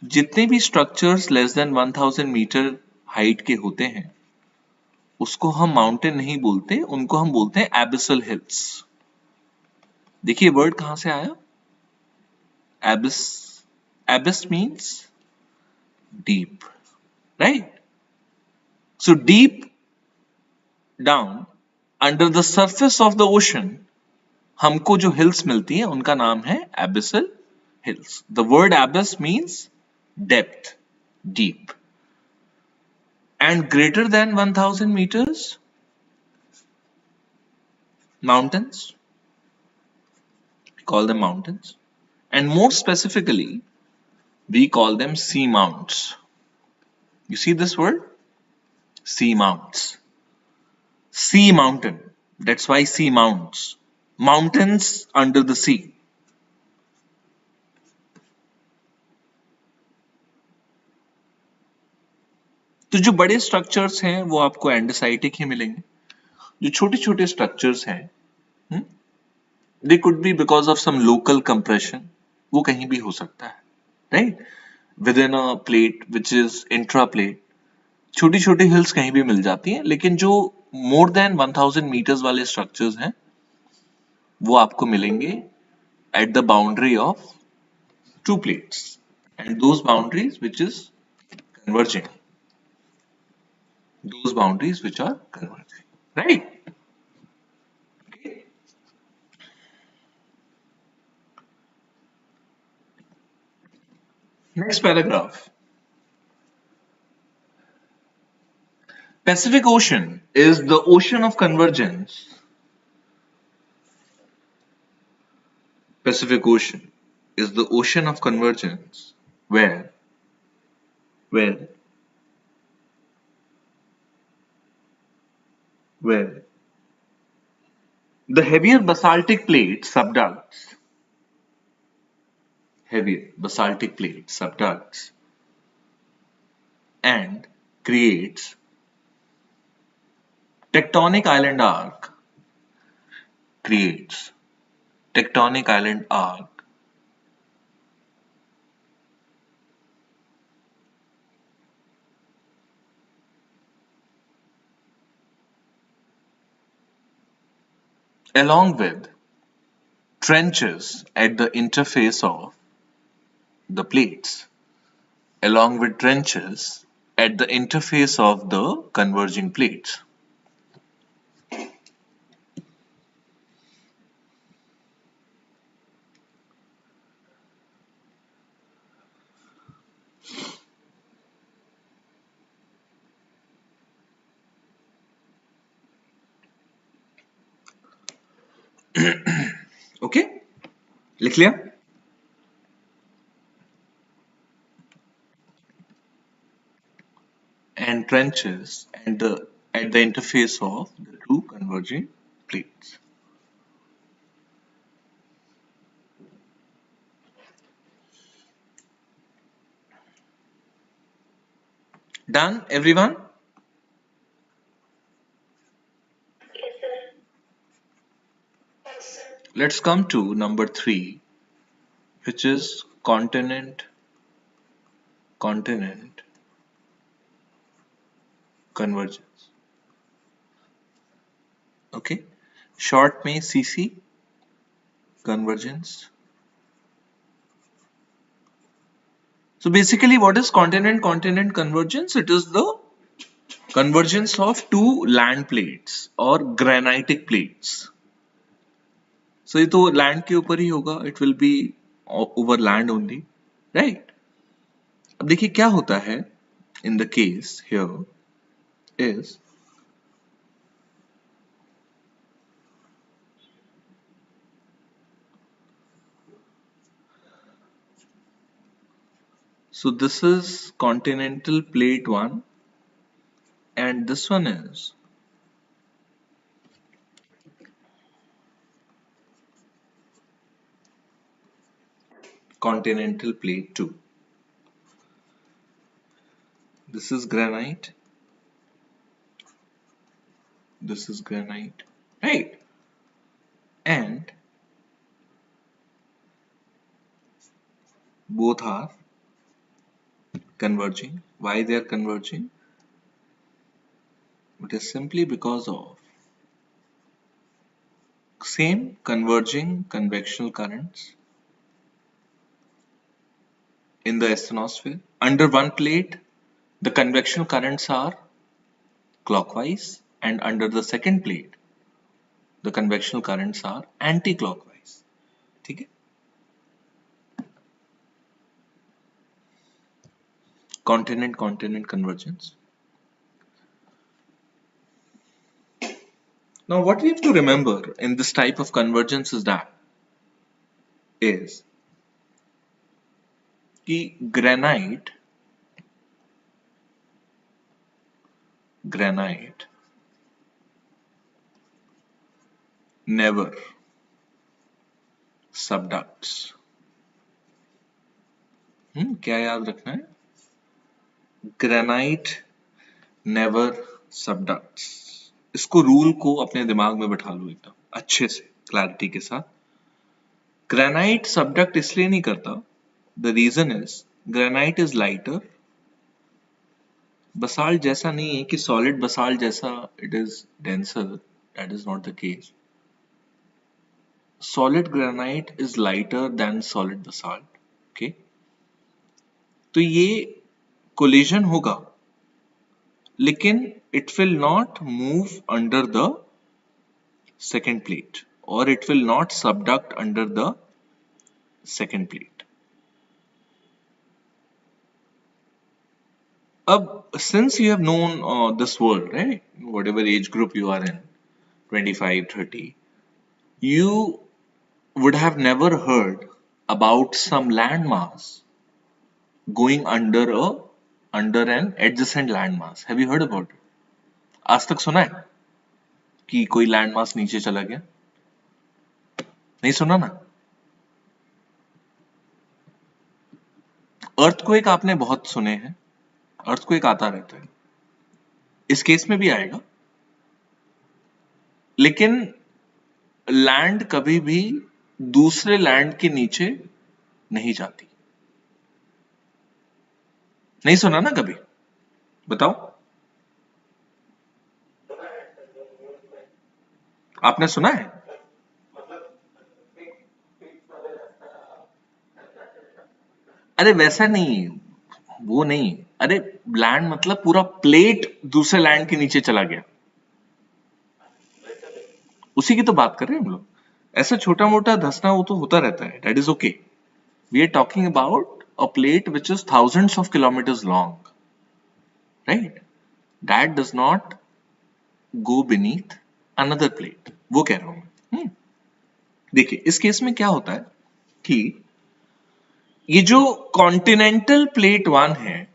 जितने भी structures less than 1000 metre height के होते हैं उसको हम माउंटेन नहीं बोलते, उनको हम बोलते हैं एबिसल हिल्स। देखिए वर्ड कहां से आया, एबिस। एबिस means deep, right? So deep down under the surface of the ocean हमको जो हिल्स मिलती हैं उनका नाम है abyssal hills. The word एबिस means depth, deep. And greater than 1000 meters, mountains, we call them mountains. And more specifically, we call them sea mounts. You see this word? Sea mounts. Sea mountain. That's why sea mounts. Mountains under the sea. तो जो बड़े structures हैं वो आपको andesitic ही मिलेंगे। जो छोटे छोटे स्ट्रक्चर्स हैं they could be because of some local compression, वो कहीं भी हो सकता है, right? Within a plate which is intra plate छोटी छोटी हिल्स कहीं भी मिल जाती हैं, लेकिन जो मोर देन 1000 मीटर्स वाले स्ट्रक्चर्स हैं वो आपको मिलेंगे at the boundary of to plates and those boundaries which is converging, those boundaries which are converging, right? Okay. Next paragraph. Pacific Ocean is the ocean of convergence. Pacific Ocean is the ocean of convergence where where the heavier basaltic plate subducts and creates tectonic island arc creates tectonic island arc along with trenches at the interface of the plates, along with trenches at the interface of the converging plates. Okay, लिख लिया? And trenches at the interface of the two converging plates. Done, everyone?
Yes, sir. Yes, sir.
Let's come to number 3, which is continent convergence. Okay, short में CC, convergence. So basically what is continent convergence? It is the convergence of two land plates or granitic plates. So ये तो land के ऊपर ही होगा, it will be over land only, right? अब देखिए क्या होता है in the case here is so this is continental plate 1 and this one is continental plate 2. This is granite, this is granite, right? And both are converging. Why they are converging? It is simply because of same converging convectional currents in the asthenosphere. Under one plate, the convectional currents are clockwise, and under the second plate, the convectional currents are anti-clockwise. ठीक है? Continent convergence. Now, what we have to remember in this type of convergence is that granite never subducts. क्या याद रखना है? Granite never subducts. इसको rule को अपने दिमाग में बैठा लो एकदम अच्छे से, क्लैरिटी के साथ. ग्रेनाइट सबडक्ट इसलिए नहीं करता. The reason is granite is lighter. Basalt जैसा नहीं है कि सॉलिड बसाल्ट जैसा it is denser. That is not the case. Solid granite is lighter than solid basalt. Okay, तो ये कोलिजन होगा, लेकिन it will not move under the second plate, or it will not subduct under the second plate. Since you have known this world, right, whatever age group you are in, 25, 30, you would have never heard about some landmass going under an adjacent landmass. Have you heard about it? आज तक सुना है कि कोई landmass नीचे चला गया? नहीं सुना ना? अर्थक्वेक आपने बहुत सुने हैं. अर्थक्वेक आता रहता है, इस केस में भी आएगा, लेकिन लैंड कभी भी दूसरे लैंड के नीचे नहीं जाती. नहीं सुना ना कभी? बताओ, आपने सुना है? अरे वैसा नहीं, वो नहीं. अरे लैंड मतलब पूरा प्लेट दूसरे लैंड के नीचे चला गया, उसी की तो बात कर रहे हैं हम लोग. ऐसा छोटा मोटा धसना वो तो होता रहता है, that is okay. We are talking about a plate which is thousands of kilometres long, right? That does not go beneath another plate. वो कह रहा हूं मैं. देखिए, इस केस में क्या होता है कि ये जो कॉन्टिनेंटल प्लेट 1 है,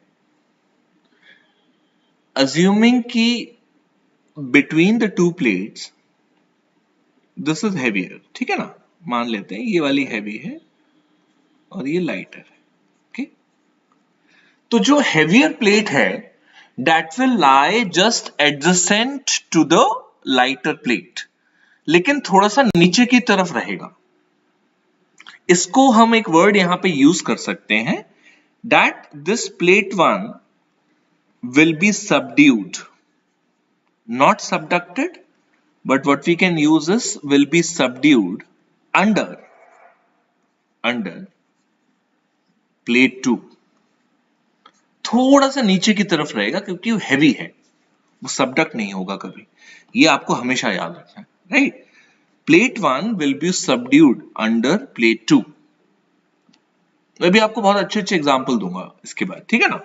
अज्यूमिंग कि between the two plates this is heavier, ठीक है ना? मान लेते हैं ये वाली हैवी है और ये लाइटर है. ओके, तो जो हैवियर प्लेट है that will lie just adjacent to the lighter plate, लेकिन थोड़ा सा नीचे की तरफ रहेगा. इसको हम एक वर्ड यहां पे यूज कर सकते हैं, that this plate 1 will be subdued, not subducted, but what we can use is will be subdued under plate 2. थोड़ा सा नीचे की तरफ रहेगा क्योंकि वो हैवी है, वो सबडक्ट नहीं होगा कभी. ये आपको हमेशा याद रखना है, right? Plate 1 will be subdued under plate 2. मैं भी आपको बहुत अच्छे अच्छे एग्जाम्पल दूंगा इसके बाद, ठीक है ना?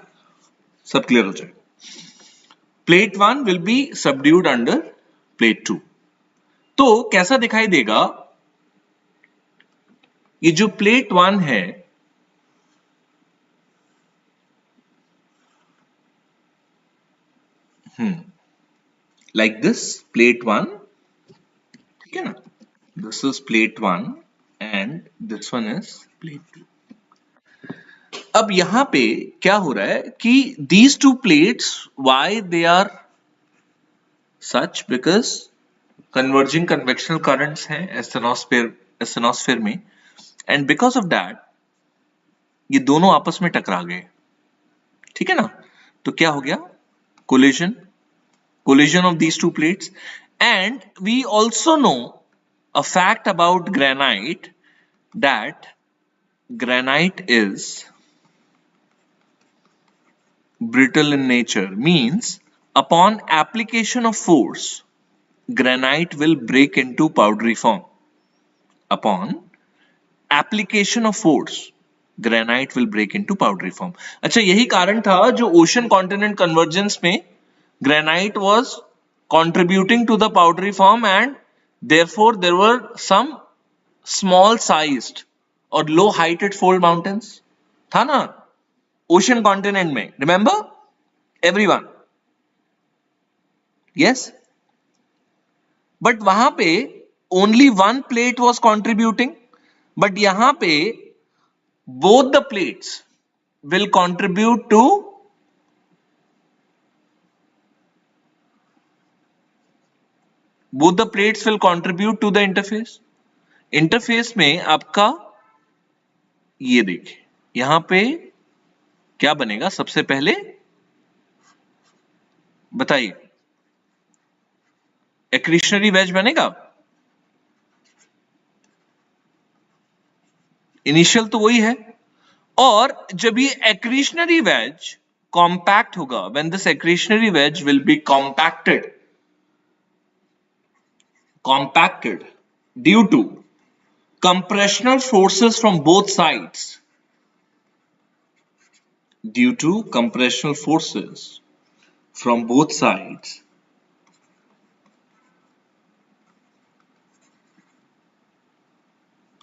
सब क्लियर हो जाएगा. Plate 1 will be subdued under plate 2. तो कैसा दिखाई देगा? ये जो प्लेट 1 है, लाइक दिस प्लेट 1, ठीक है ना? This is plate 1 and this one is plate 2. अब यहां पे क्या हो रहा है कि these two plates, why they are such? Because converging convectional currents हैं asthenosphere में, and because of that ये दोनों आपस में टकरा गए, ठीक है ना? तो क्या हो गया? Collision. collision of these two plates. And we also know a fact about granite, that granite is brittle in nature, means upon application of force, granite will break into powdery form. Upon application of force, granite will break into powdery form. अच्छा, यही कारण था जो ocean continent convergence में granite was contributing to the powdery form, and therefore there were some small sized or low heighted fold mountains. था ना ocean continent में, remember everyone? Yes. But वहां पे only one plate was contributing, but यहां पे both the plates will contribute to the interface. Interface में आपका ये देखिए, यहां पे क्या बनेगा? सबसे पहले बताइए, एक्रीशनरी वेज बनेगा. इनिशियल तो वही है. और जब ये एक्रीशनरी वेज कॉम्पैक्ट होगा, when this accretionary wedge will be compacted due to compressional forces from both sides,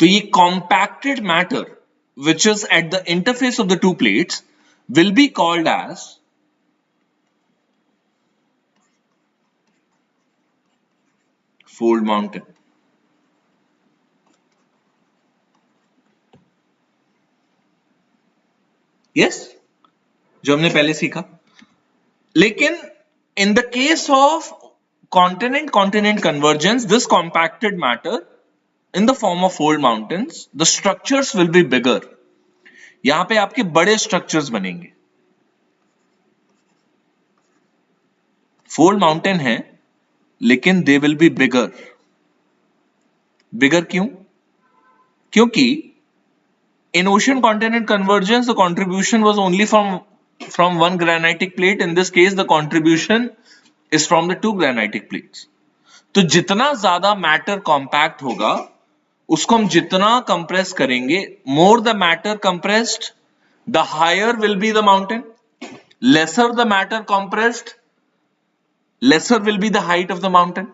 तो ये compacted matter which is at the interface of the two plates will be called as fold mountain. Yes, जो हमने पहले सीखा. लेकिन in the case of continent convergence, this compacted matter in the form of fold mountains, the structures will be bigger. यहां पे आपके बड़े structures बनेंगे. फोल्ड माउंटेन है लेकिन दे विल बी बिगर. बिगर क्यों? क्योंकि in ocean continent convergence the contribution was only from one granitic plate. In this case the contribution is from the two granitic plates. तो जितना ज्यादा मैटर कॉम्पैक्ट होगा उसको हम जितना कंप्रेस करेंगे, more the matter compressed the higher will be the mountain. Lesser the matter compressed, lesser will be the height of the mountain.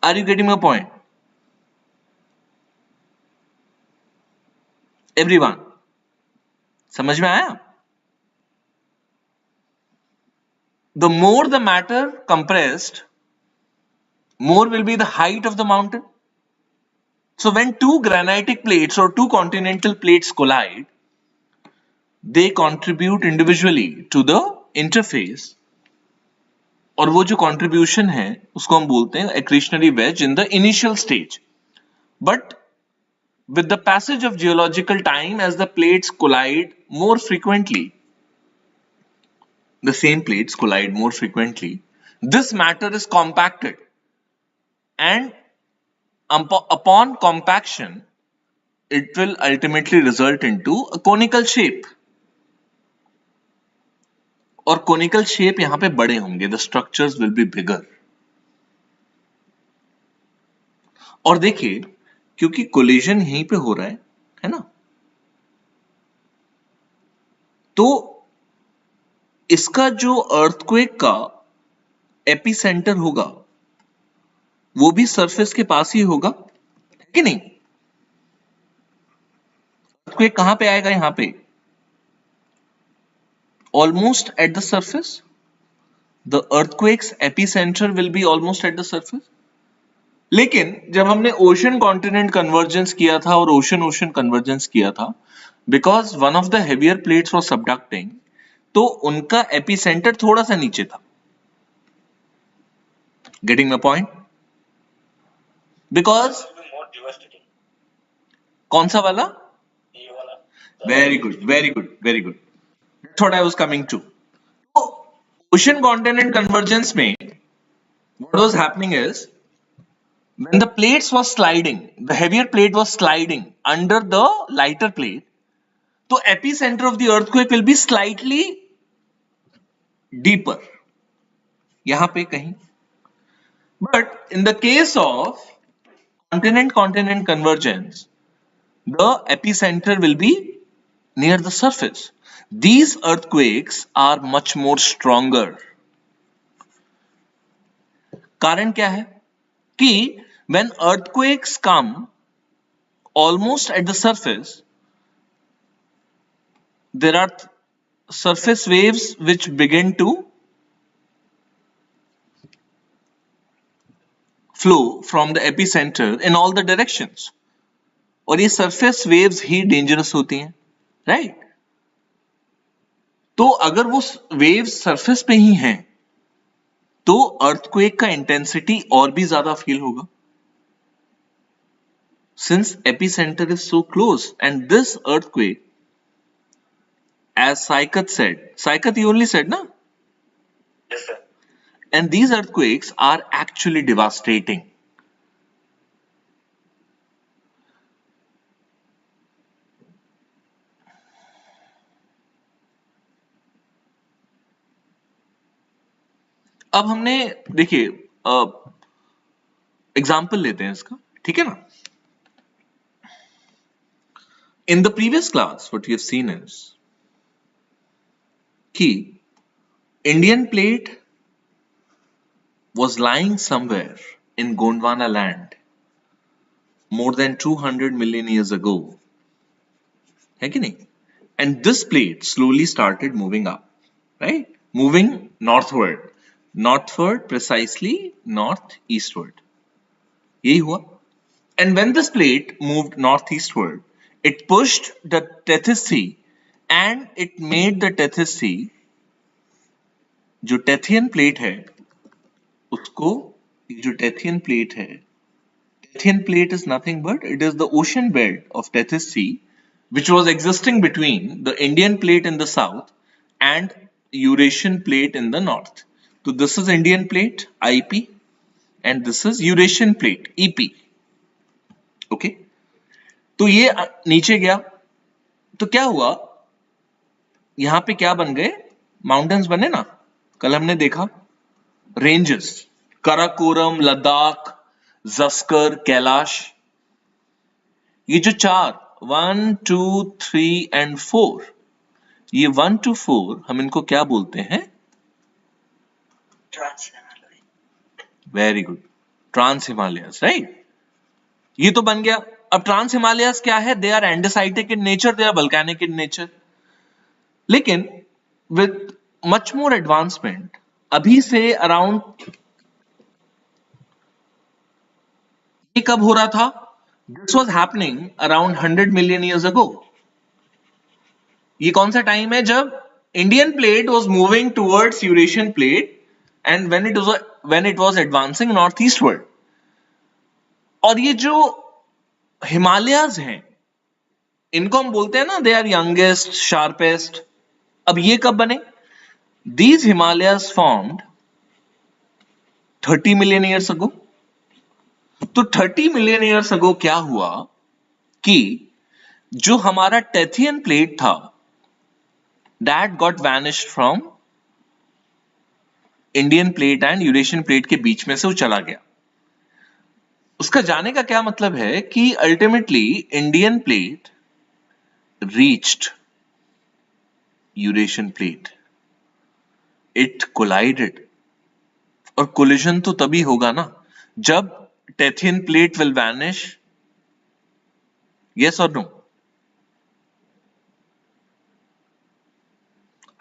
Are you getting my point? Everyone, समझ में आया? The more the matter compressed, more will be the height of the mountain. So when two granitic plates or two continental plates collide, they contribute individually to the interface, और वो जो contribution है उसको हम बोलते हैं accretionary wedge in the initial stage. But with the passage of geological time, as the plates collide more frequently, the same plates collide more frequently, this matter is compacted, and upon compaction it will ultimately result into a conical shape. और conical shape यहां पे बड़े होंगे, the structures will be bigger. और देखिए, क्योंकि collision यहीं पे हो रहा है ना, तो इसका जो अर्थक्वेक का एपिसेंटर होगा वो भी सरफेस के पास ही होगा, है कि नहीं? अर्थक्वेक कहां पे आएगा? यहां पे, almost at the surface. The earthquake's epicenter will be almost at the surface. लेकिन जब हमने ओशन कॉन्टिनेंट कन्वर्जेंस किया था और ओशन ओशन कन्वर्जेंस किया था, because one of the heavier plates was subducting, तो उनका एपिसेंटर थोड़ा सा नीचे था. Getting my point? बिकॉज कौन सा वाला? Very good, very good, very good. That's what I was coming to. तो ocean continent convergence में what was happening is when the plates was sliding, the heavier plate was sliding under the lighter plate, तो epicenter of the earthquake will be slightly deeper, यहां पे कहीं. But in the case of continent-continent convergence, the epicenter will be near the surface. These earthquakes are much more stronger. कारण क्या है कि when earthquakes come almost at the surface, there are surface waves which begin to flow from the epicenter in all the directions. और ये surface waves ही dangerous होती हैं, right? तो अगर वो waves surface पे ही हैं, तो earthquake का intensity और भी ज्यादा feel होगा. Since epicenter is so close, and this earthquake, as Saikat said, Saikat you only said, na?
Yes, sir.
And these earthquakes are actually devastating. अब हमने देखिए एग्जाम्पल लेते हैं इसका, ठीक है ना. In the previous class, what we have seen is कि Indian plate was lying somewhere in Gondwana land more than 200 million years ago, है कि नहीं? And this plate slowly started moving up, right? Moving northward. Northward, precisely northeastward. यही हुआ. And when this plate moved northeastward, it pushed the Tethys Sea and it made the Tethys Sea, जो टेथियन plate है उसको, जो टेथियन plate है, टेथियन plate is nothing but it is the ocean belt of Tethys Sea which was existing between the Indian plate in the south and Eurasian plate in the north. So this is Indian plate IP and this is Eurasian plate EP. Okay? तो ये नीचे गया तो क्या हुआ, यहां पे क्या बन गए, माउंटेन्स बने ना, कल हमने देखा रेंजेस, कराकोरम, लद्दाख, जस्कर, कैलाश. ये जो चार 1 2 3 एंड 4, ये 1 to 4 हम इनको क्या बोलते हैं, very good, trans Himalayas, right. ये तो बन गया. अब ट्रांस हिमालयस क्या है, they are andesitic in nature, they are volcanic in nature. लेकिन विद मच मोर एडवांसमेंट, अभी से अराउंड, ये कब हो रहा था, this was happening around 100 million years ago. ये कौन सा टाइम है, जब Indian plate was moving towards Eurasian plate and when it was advancing north eastward. और ये जो हिमालयाज हैं, इनको हम बोलते हैं ना, दे आर यंगेस्ट, शार्पेस्ट. अब ये कब बने, these Himalayas formed 30 million years ago. तो 30 million years ago क्या हुआ कि जो हमारा टेथियन प्लेट था, that got vanished from Indian plate and Eurasian plate के बीच में से वो चला गया. उसका जाने का क्या मतलब है कि ultimately Indian plate reached Eurasian plate, it collided. और कोलिजन तो तभी होगा ना जब Tethyan plate will vanish, yes और no.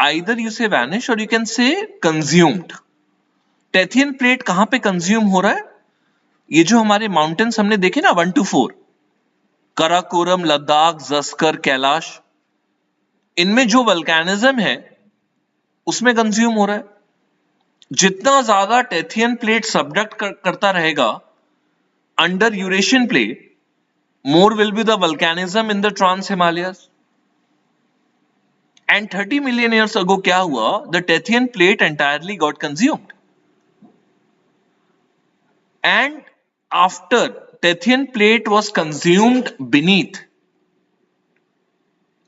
Either you say vanish और you can say consumed. Tethyan plate कहां पे कंज्यूम हो रहा है, ये जो हमारे माउंटेन्स हमने देखे ना 1 to 4, कराकोरम, लद्दाख, जस्कर, कैलाश, इनमें जो वल्केनिज्म है उसमें कंज्यूम हो रहा है. जितना ज्यादा टेथियन प्लेट सबडक्ट करता रहेगा under Eurasian plate, more will be the volcanism in the trans Himalayas. And 30 million years ago क्या हुआ? The Tethyan plate entirely got consumed. And after Tethyan plate was consumed beneath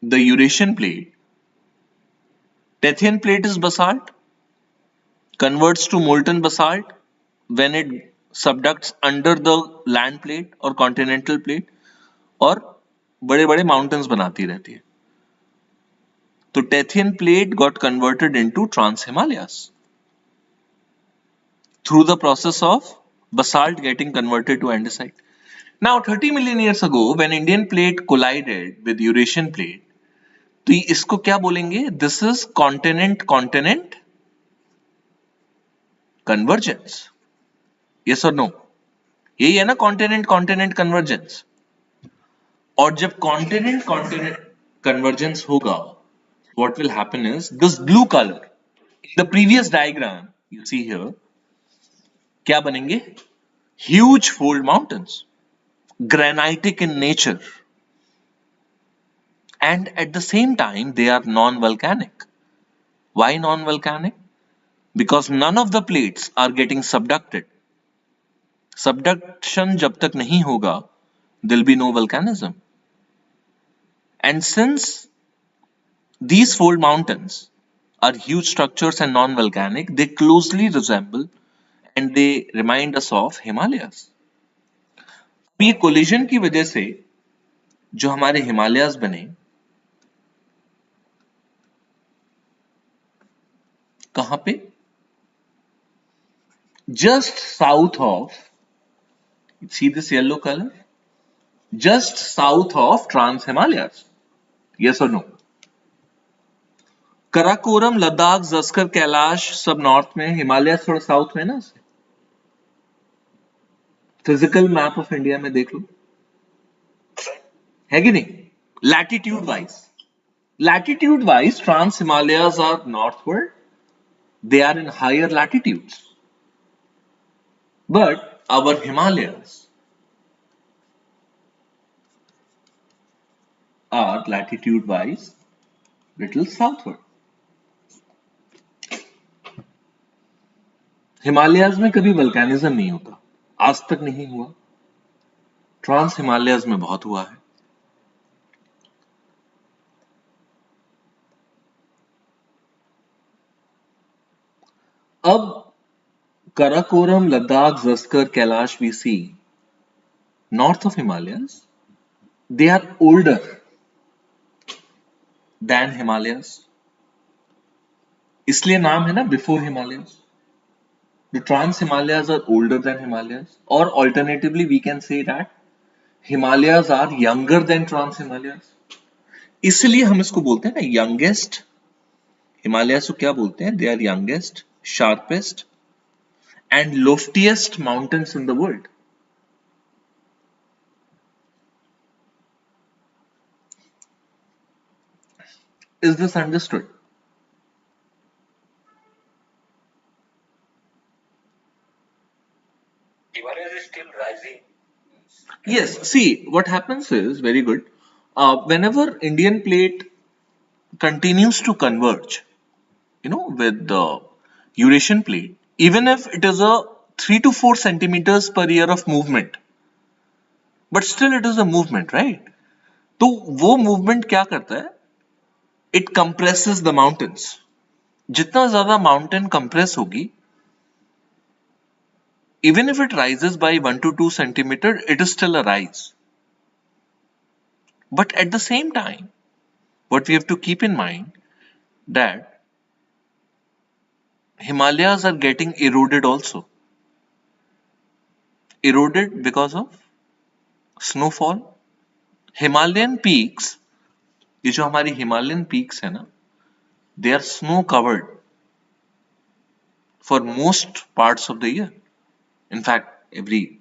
the Eurasian plate, Tethyan plate is basalt, converts to molten basalt when it subducts under the land plate or continental plate, और बड़े बड़े mountains बनाती रहती है. तो Tethyan plate got converted into Trans Himalayas through the process of basalt getting converted to andesite. Now 30 million years ago when Indian plate collided with Eurasian plate, तो इसको क्या बोलेंगे? This is continent continent convergence. Yes or no? यही है ना continent continent convergence. और जब continent continent convergence होगा, what will happen is this blue color in the previous diagram you see here, क्या बनेंगे? Huge fold mountains, granitic in nature, and at the same time they are non-volcanic. Why non-volcanic? Because none of the plates are getting subducted. Subduction जब तक नहीं होगा, there'll be no volcanism. And since these fold mountains are huge structures and non-volcanic, they closely resemble and they remind us of Himalayas. ये collision की वजह से जो हमारे हिमालयाज बने, कहां पे? Just south of, see this yellow color? Just south of Trans Himalayas. Yes or no? Karakoram, Ladakh, Zanskar, Kailash सब नॉर्थ में, हिमालय थोड़ा साउथ में ना. फिजिकल मैप ऑफ इंडिया में देख लो, है कि नहीं? Latitude wise trans Himalayas are northward, they are in higher latitudes, but our Himalayas are latitude wise little southward. Himalayas में कभी वल्केनिज्म नहीं होता, आज तक नहीं हुआ. ट्रांस हिमालयाज में बहुत हुआ है. अब Karakoram, Ladakh, Zanskar, Kailash we see north of Himalayas, they are older than Himalayas. इसलिए नाम है ना before Himalayas. The Trans Himalayas are older than Himalayas, or alternatively we can say that Himalayas are younger than Trans Himalayas. इसलिए हम इसको बोलते हैं ना youngest. Himalayas को क्या बोलते हैं? They are youngest, sharpest and loftiest mountains in the world. Is this understood?
Himalayas is still rising.
Yes, see, what happens is very good. Whenever Indian plate continues to converge, with the Eurasian plate, even if it is a 3 to 4 centimeters per year of movement, but still it is a movement, right? तो वो movement क्या करता है? It compresses the mountains. जितना ज्यादा mountain compress होगी, even if it rises by 1 to 2 centimeter, it is still a rise. But at the same time, what we have to keep in mind that Himalayas are getting eroded also. Eroded because of snowfall. Himalayan peaks, ये जो हमारी Himalayan peaks है ना, they are snow covered for most parts of the year. In fact, every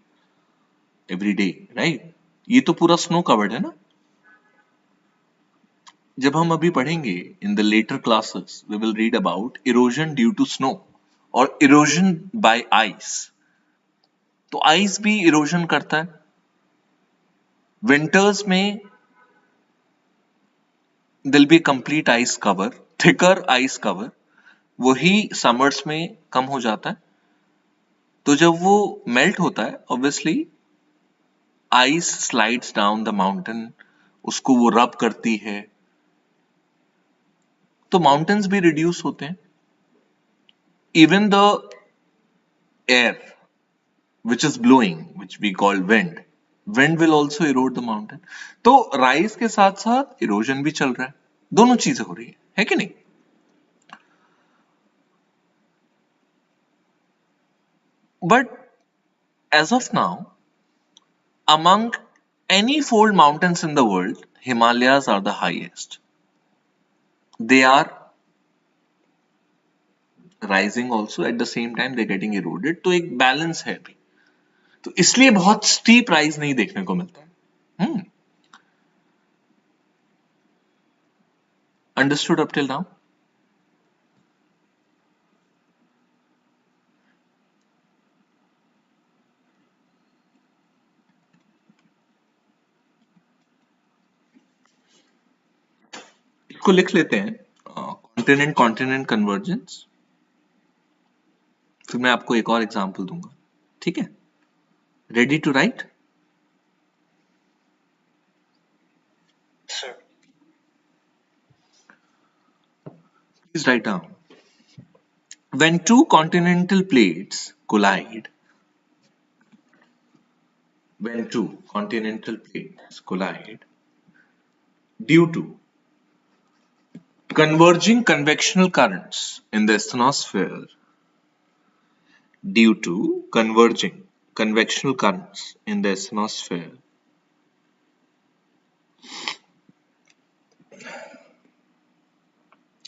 day, right? ये तो पूरा snow covered है ना. जब हम अभी पढ़ेंगे in the later classes, we will read about erosion due to snow or erosion by ice. तो ice भी erosion करता है. Winters में there'll be complete ice cover, thicker ice cover. वही समर्स में कम हो जाता है, तो जब वो मेल्ट होता है obviously ice slides down the mountain, उसको वो रब करती है, तो माउंटेन्स भी रिड्यूस होते हैं. Even the air which is blowing, which we call wind will also erode the mountain. तो राइज के साथ साथ इरोजन भी चल रहा है, दोनों चीजें हो रही है कि नहीं. But as of now, among any fold mountains in the world, Himalayas are the highest. They are rising also, at the same time they're getting eroded. तो एक बैलेंस है अभी, तो इसलिए बहुत स्टीप राइज नहीं देखने को मिलता है. Understood up till now. इसको लिख लेते हैं, कॉन्टिनेंट कॉन्टिनेंट कन्वर्जेंस. फिर मैं आपको एक और एग्जांपल दूंगा, ठीक है. Ready to write?
Sir.
Please write down. When two continental plates collide, when two continental plates collide due to converging convectional currents in the asthenosphere, due to converging convectional currents in the asthenosphere,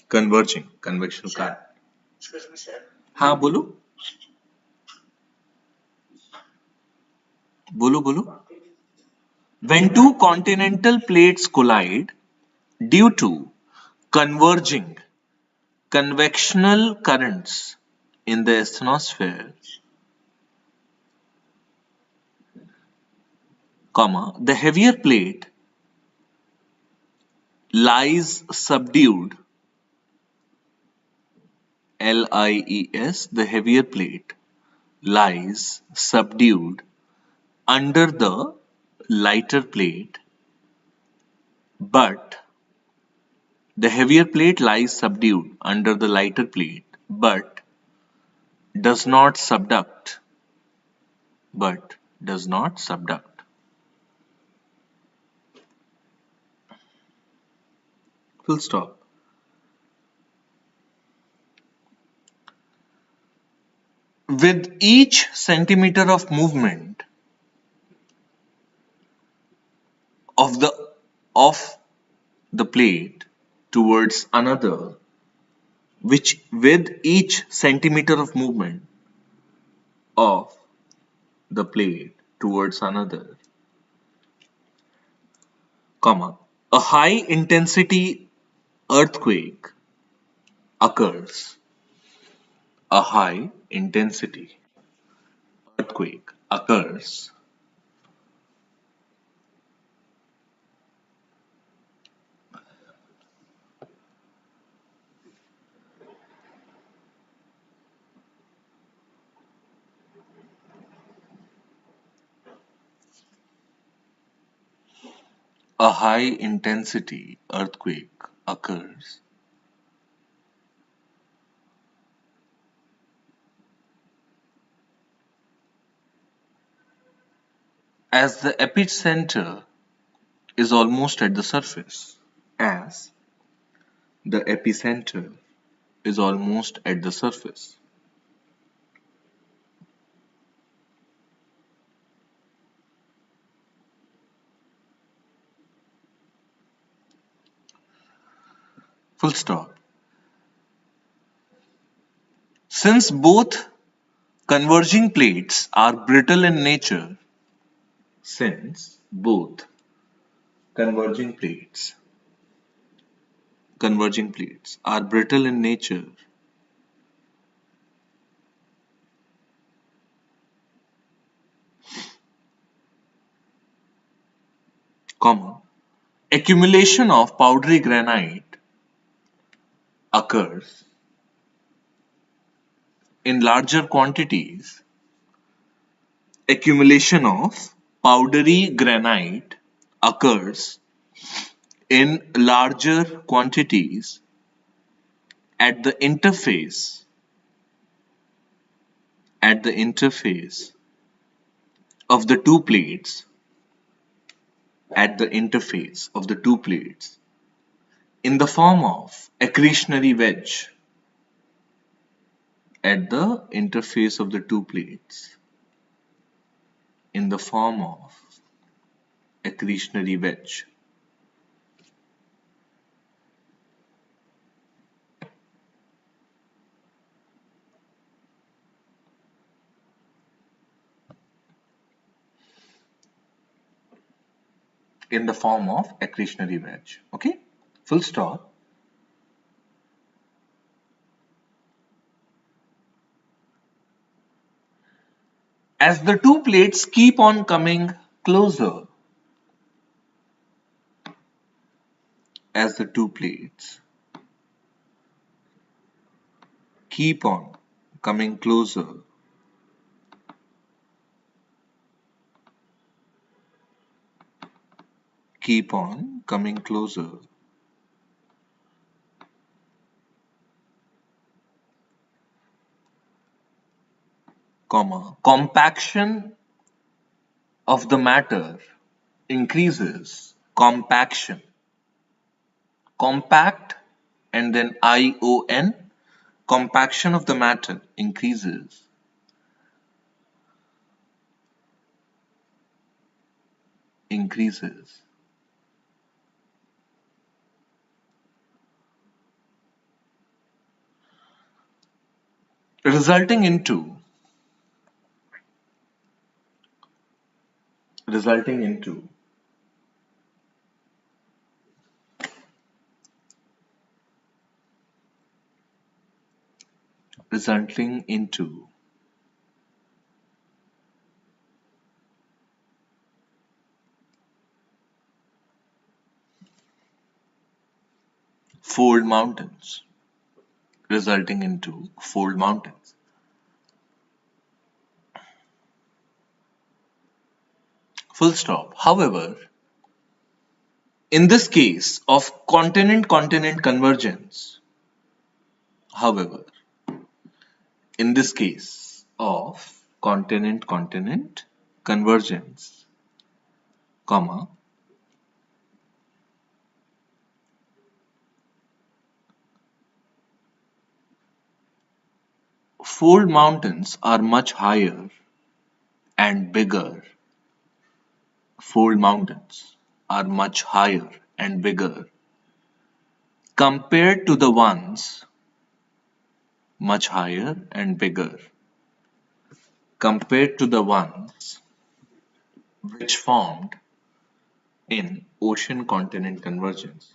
converging convectional current.
Excuse me, sir.
हाँ बोलो बोलो बोलो. When two continental plates collide due to converging convectional currents in the asthenosphere, comma, the heavier plate lies subdued, LIES, the heavier plate lies subdued under the lighter plate, but the heavier plate lies subdued under the lighter plate, but does not subduct, but does not subduct. Full stop. With each centimeter of movement of the plate towards another, which with each centimeter of movement of the plate towards another, comma, a high intensity earthquake occurs. A high intensity earthquake occurs a high intensity earthquake occurs as the epicenter is almost at the surface. As the epicenter is almost at the surface. Full stop. Since both converging plates are brittle in nature, since both converging plates are brittle in nature, comma, accumulation of powdery granite occurs in larger quantities. Accumulation of powdery granite occurs in larger quantities at the interface of the two plates in the form of accretionary wedge at the interface of the two plates in the form of accretionary wedge. In the form of accretionary wedge. Okay, full stop. As the two plates keep on coming closer, as the two plates keep on coming closer, compaction of the matter increases. Compact and then ION. Compaction of the matter increases. Resulting into fold mountains. Full stop. However, in this case of continent-continent convergence, comma, fold mountains are much higher and bigger. Compared to the ones which formed in ocean continent convergence.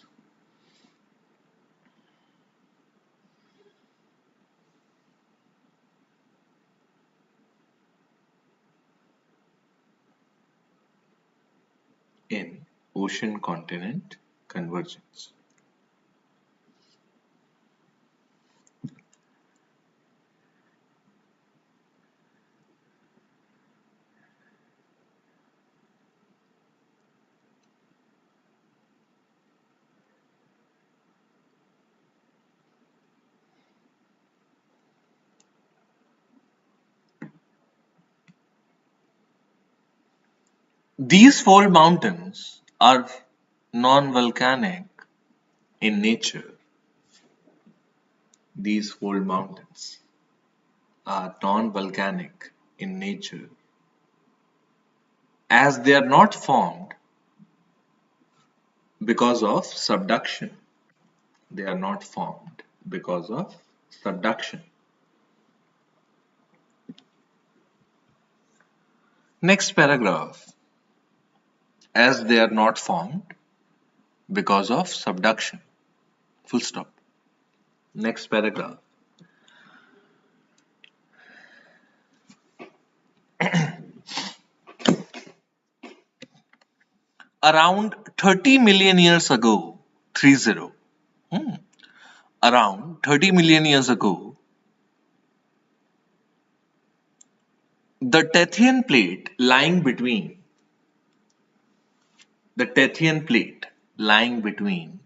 These fold mountains are non-volcanic in nature. As they are not formed because of subduction. Next paragraph. As they are not formed because of subduction. Full stop. Next paragraph. around 30 million years ago, 30, around 30 million years ago, the Tethyan plate lying between the Tethyan plate lying between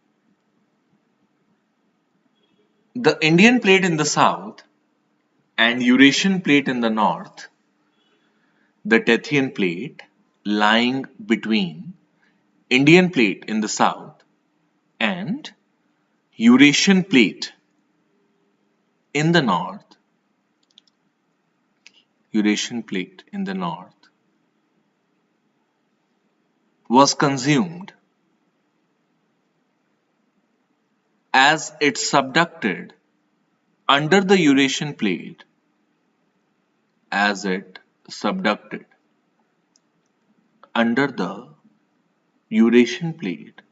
the Indian plate in the south and Eurasian plate in the north, the Tethyan plate lying between Indian plate in the south and Eurasian plate in the north, Eurasian plate in the north, was consumed as it subducted under the Eurasian plate, as it subducted under the Eurasian plate,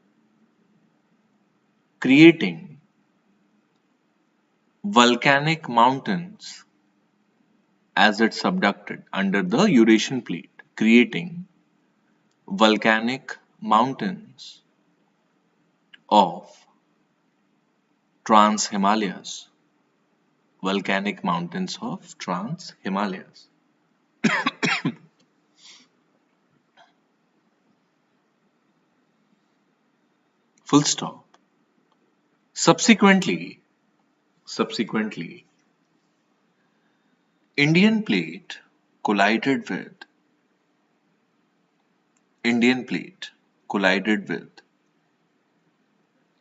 creating volcanic mountains as it subducted under the Eurasian plate, creating volcanic mountains of Trans-Himalayas, volcanic mountains of Trans-Himalayas. Full stop. Subsequently, Indian plate collided with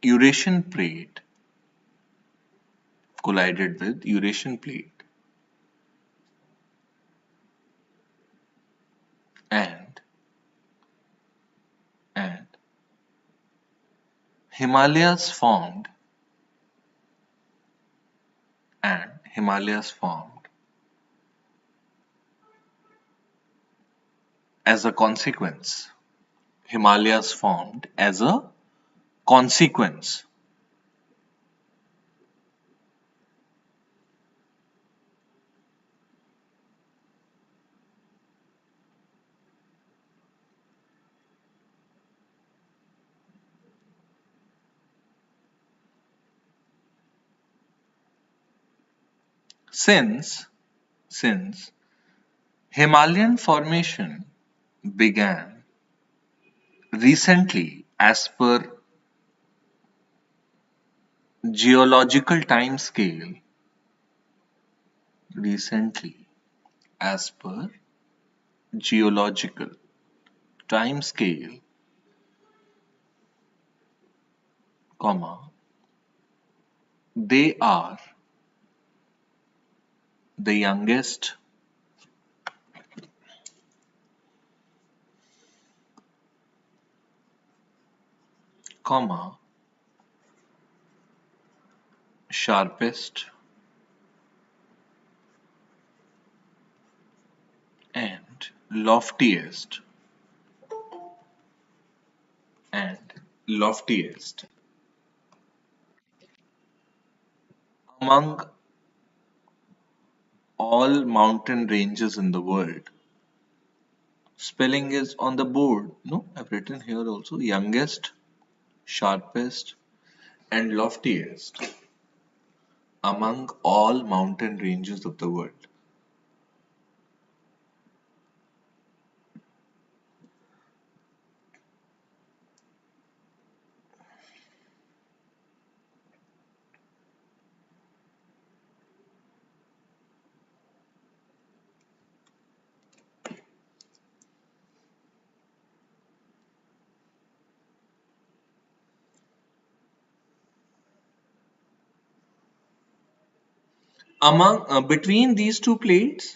Eurasian plate, and Himalayas formed as a consequence. Himalayas formed as a consequence. Since Himalayan formation began recently as per geological time scale, comma, they are the youngest comma, sharpest and loftiest among all mountain ranges in the world. Spelling is on the board. No, I've written here also youngest, sharpest, and loftiest among all mountain ranges of the world. Between these two plates,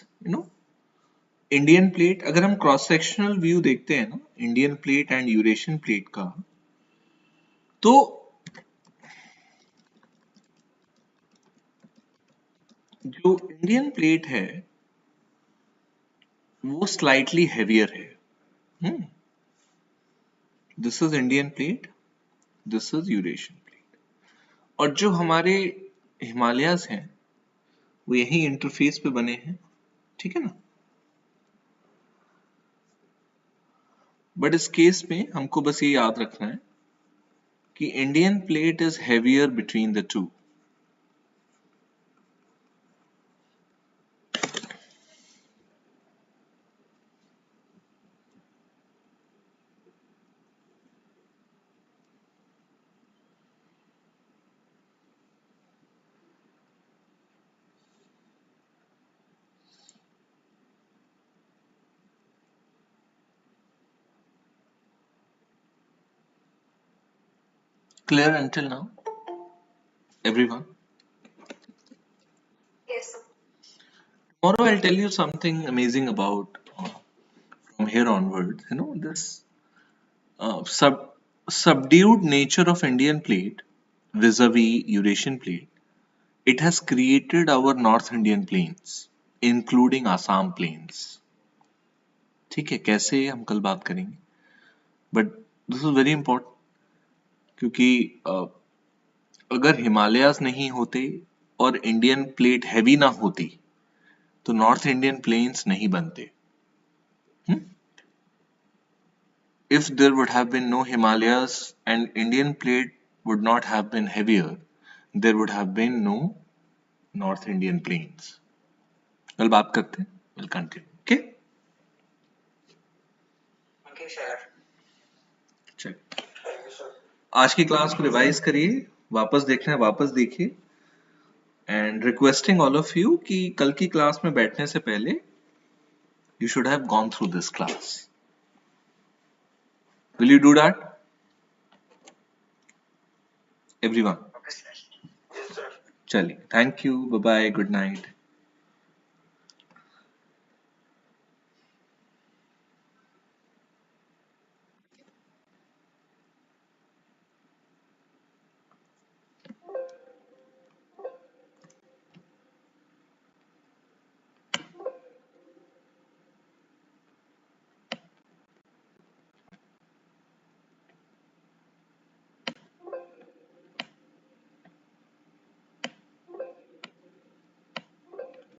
Indian plate, अगर हम cross sectional view देखते हैं ना Indian plate and Eurasian plate का, तो जो Indian plate है वो स्लाइटली हेवियर है. This is Indian plate, this is Eurasian plate, और जो हमारे हिमालयाज हैं वो यही इंटरफेस पे बने हैं, ठीक है ना. बट इस केस में हमको बस ये याद रखना है कि Indian plate is heavier between the two. Clear until now, everyone?
Yes, sir.
Tomorrow I'll tell you something amazing about from here onwards. You know, this subdued nature of Indian plate vis-a-vis Eurasian plate. It has created our North Indian plains, including Assam plains. ठीक है, कैसे हम कल बात करेंगे, but this is very important क्योंकि अगर हिमालयाज नहीं होते और इंडियन प्लेट हैवी ना होती तो नॉर्थ इंडियन प्लेन्स नहीं बनते. If there would have been no Himalayas and Indian plate would not have been heavier, there would have been no North Indian plains. कल बात करते हैं, we'll continue. Okay?
Okay, sir.
चल,
Thank you, sir.
आज की class को revise करिए, वापस देखना है वापस देखिए, and requesting all of you कि कल की क्लास में बैठने से पहले you should have gone through this class. Will you do that? Everyone.
Okay, sir. Yes, sir.
चलिए, thank you, bye bye, good night.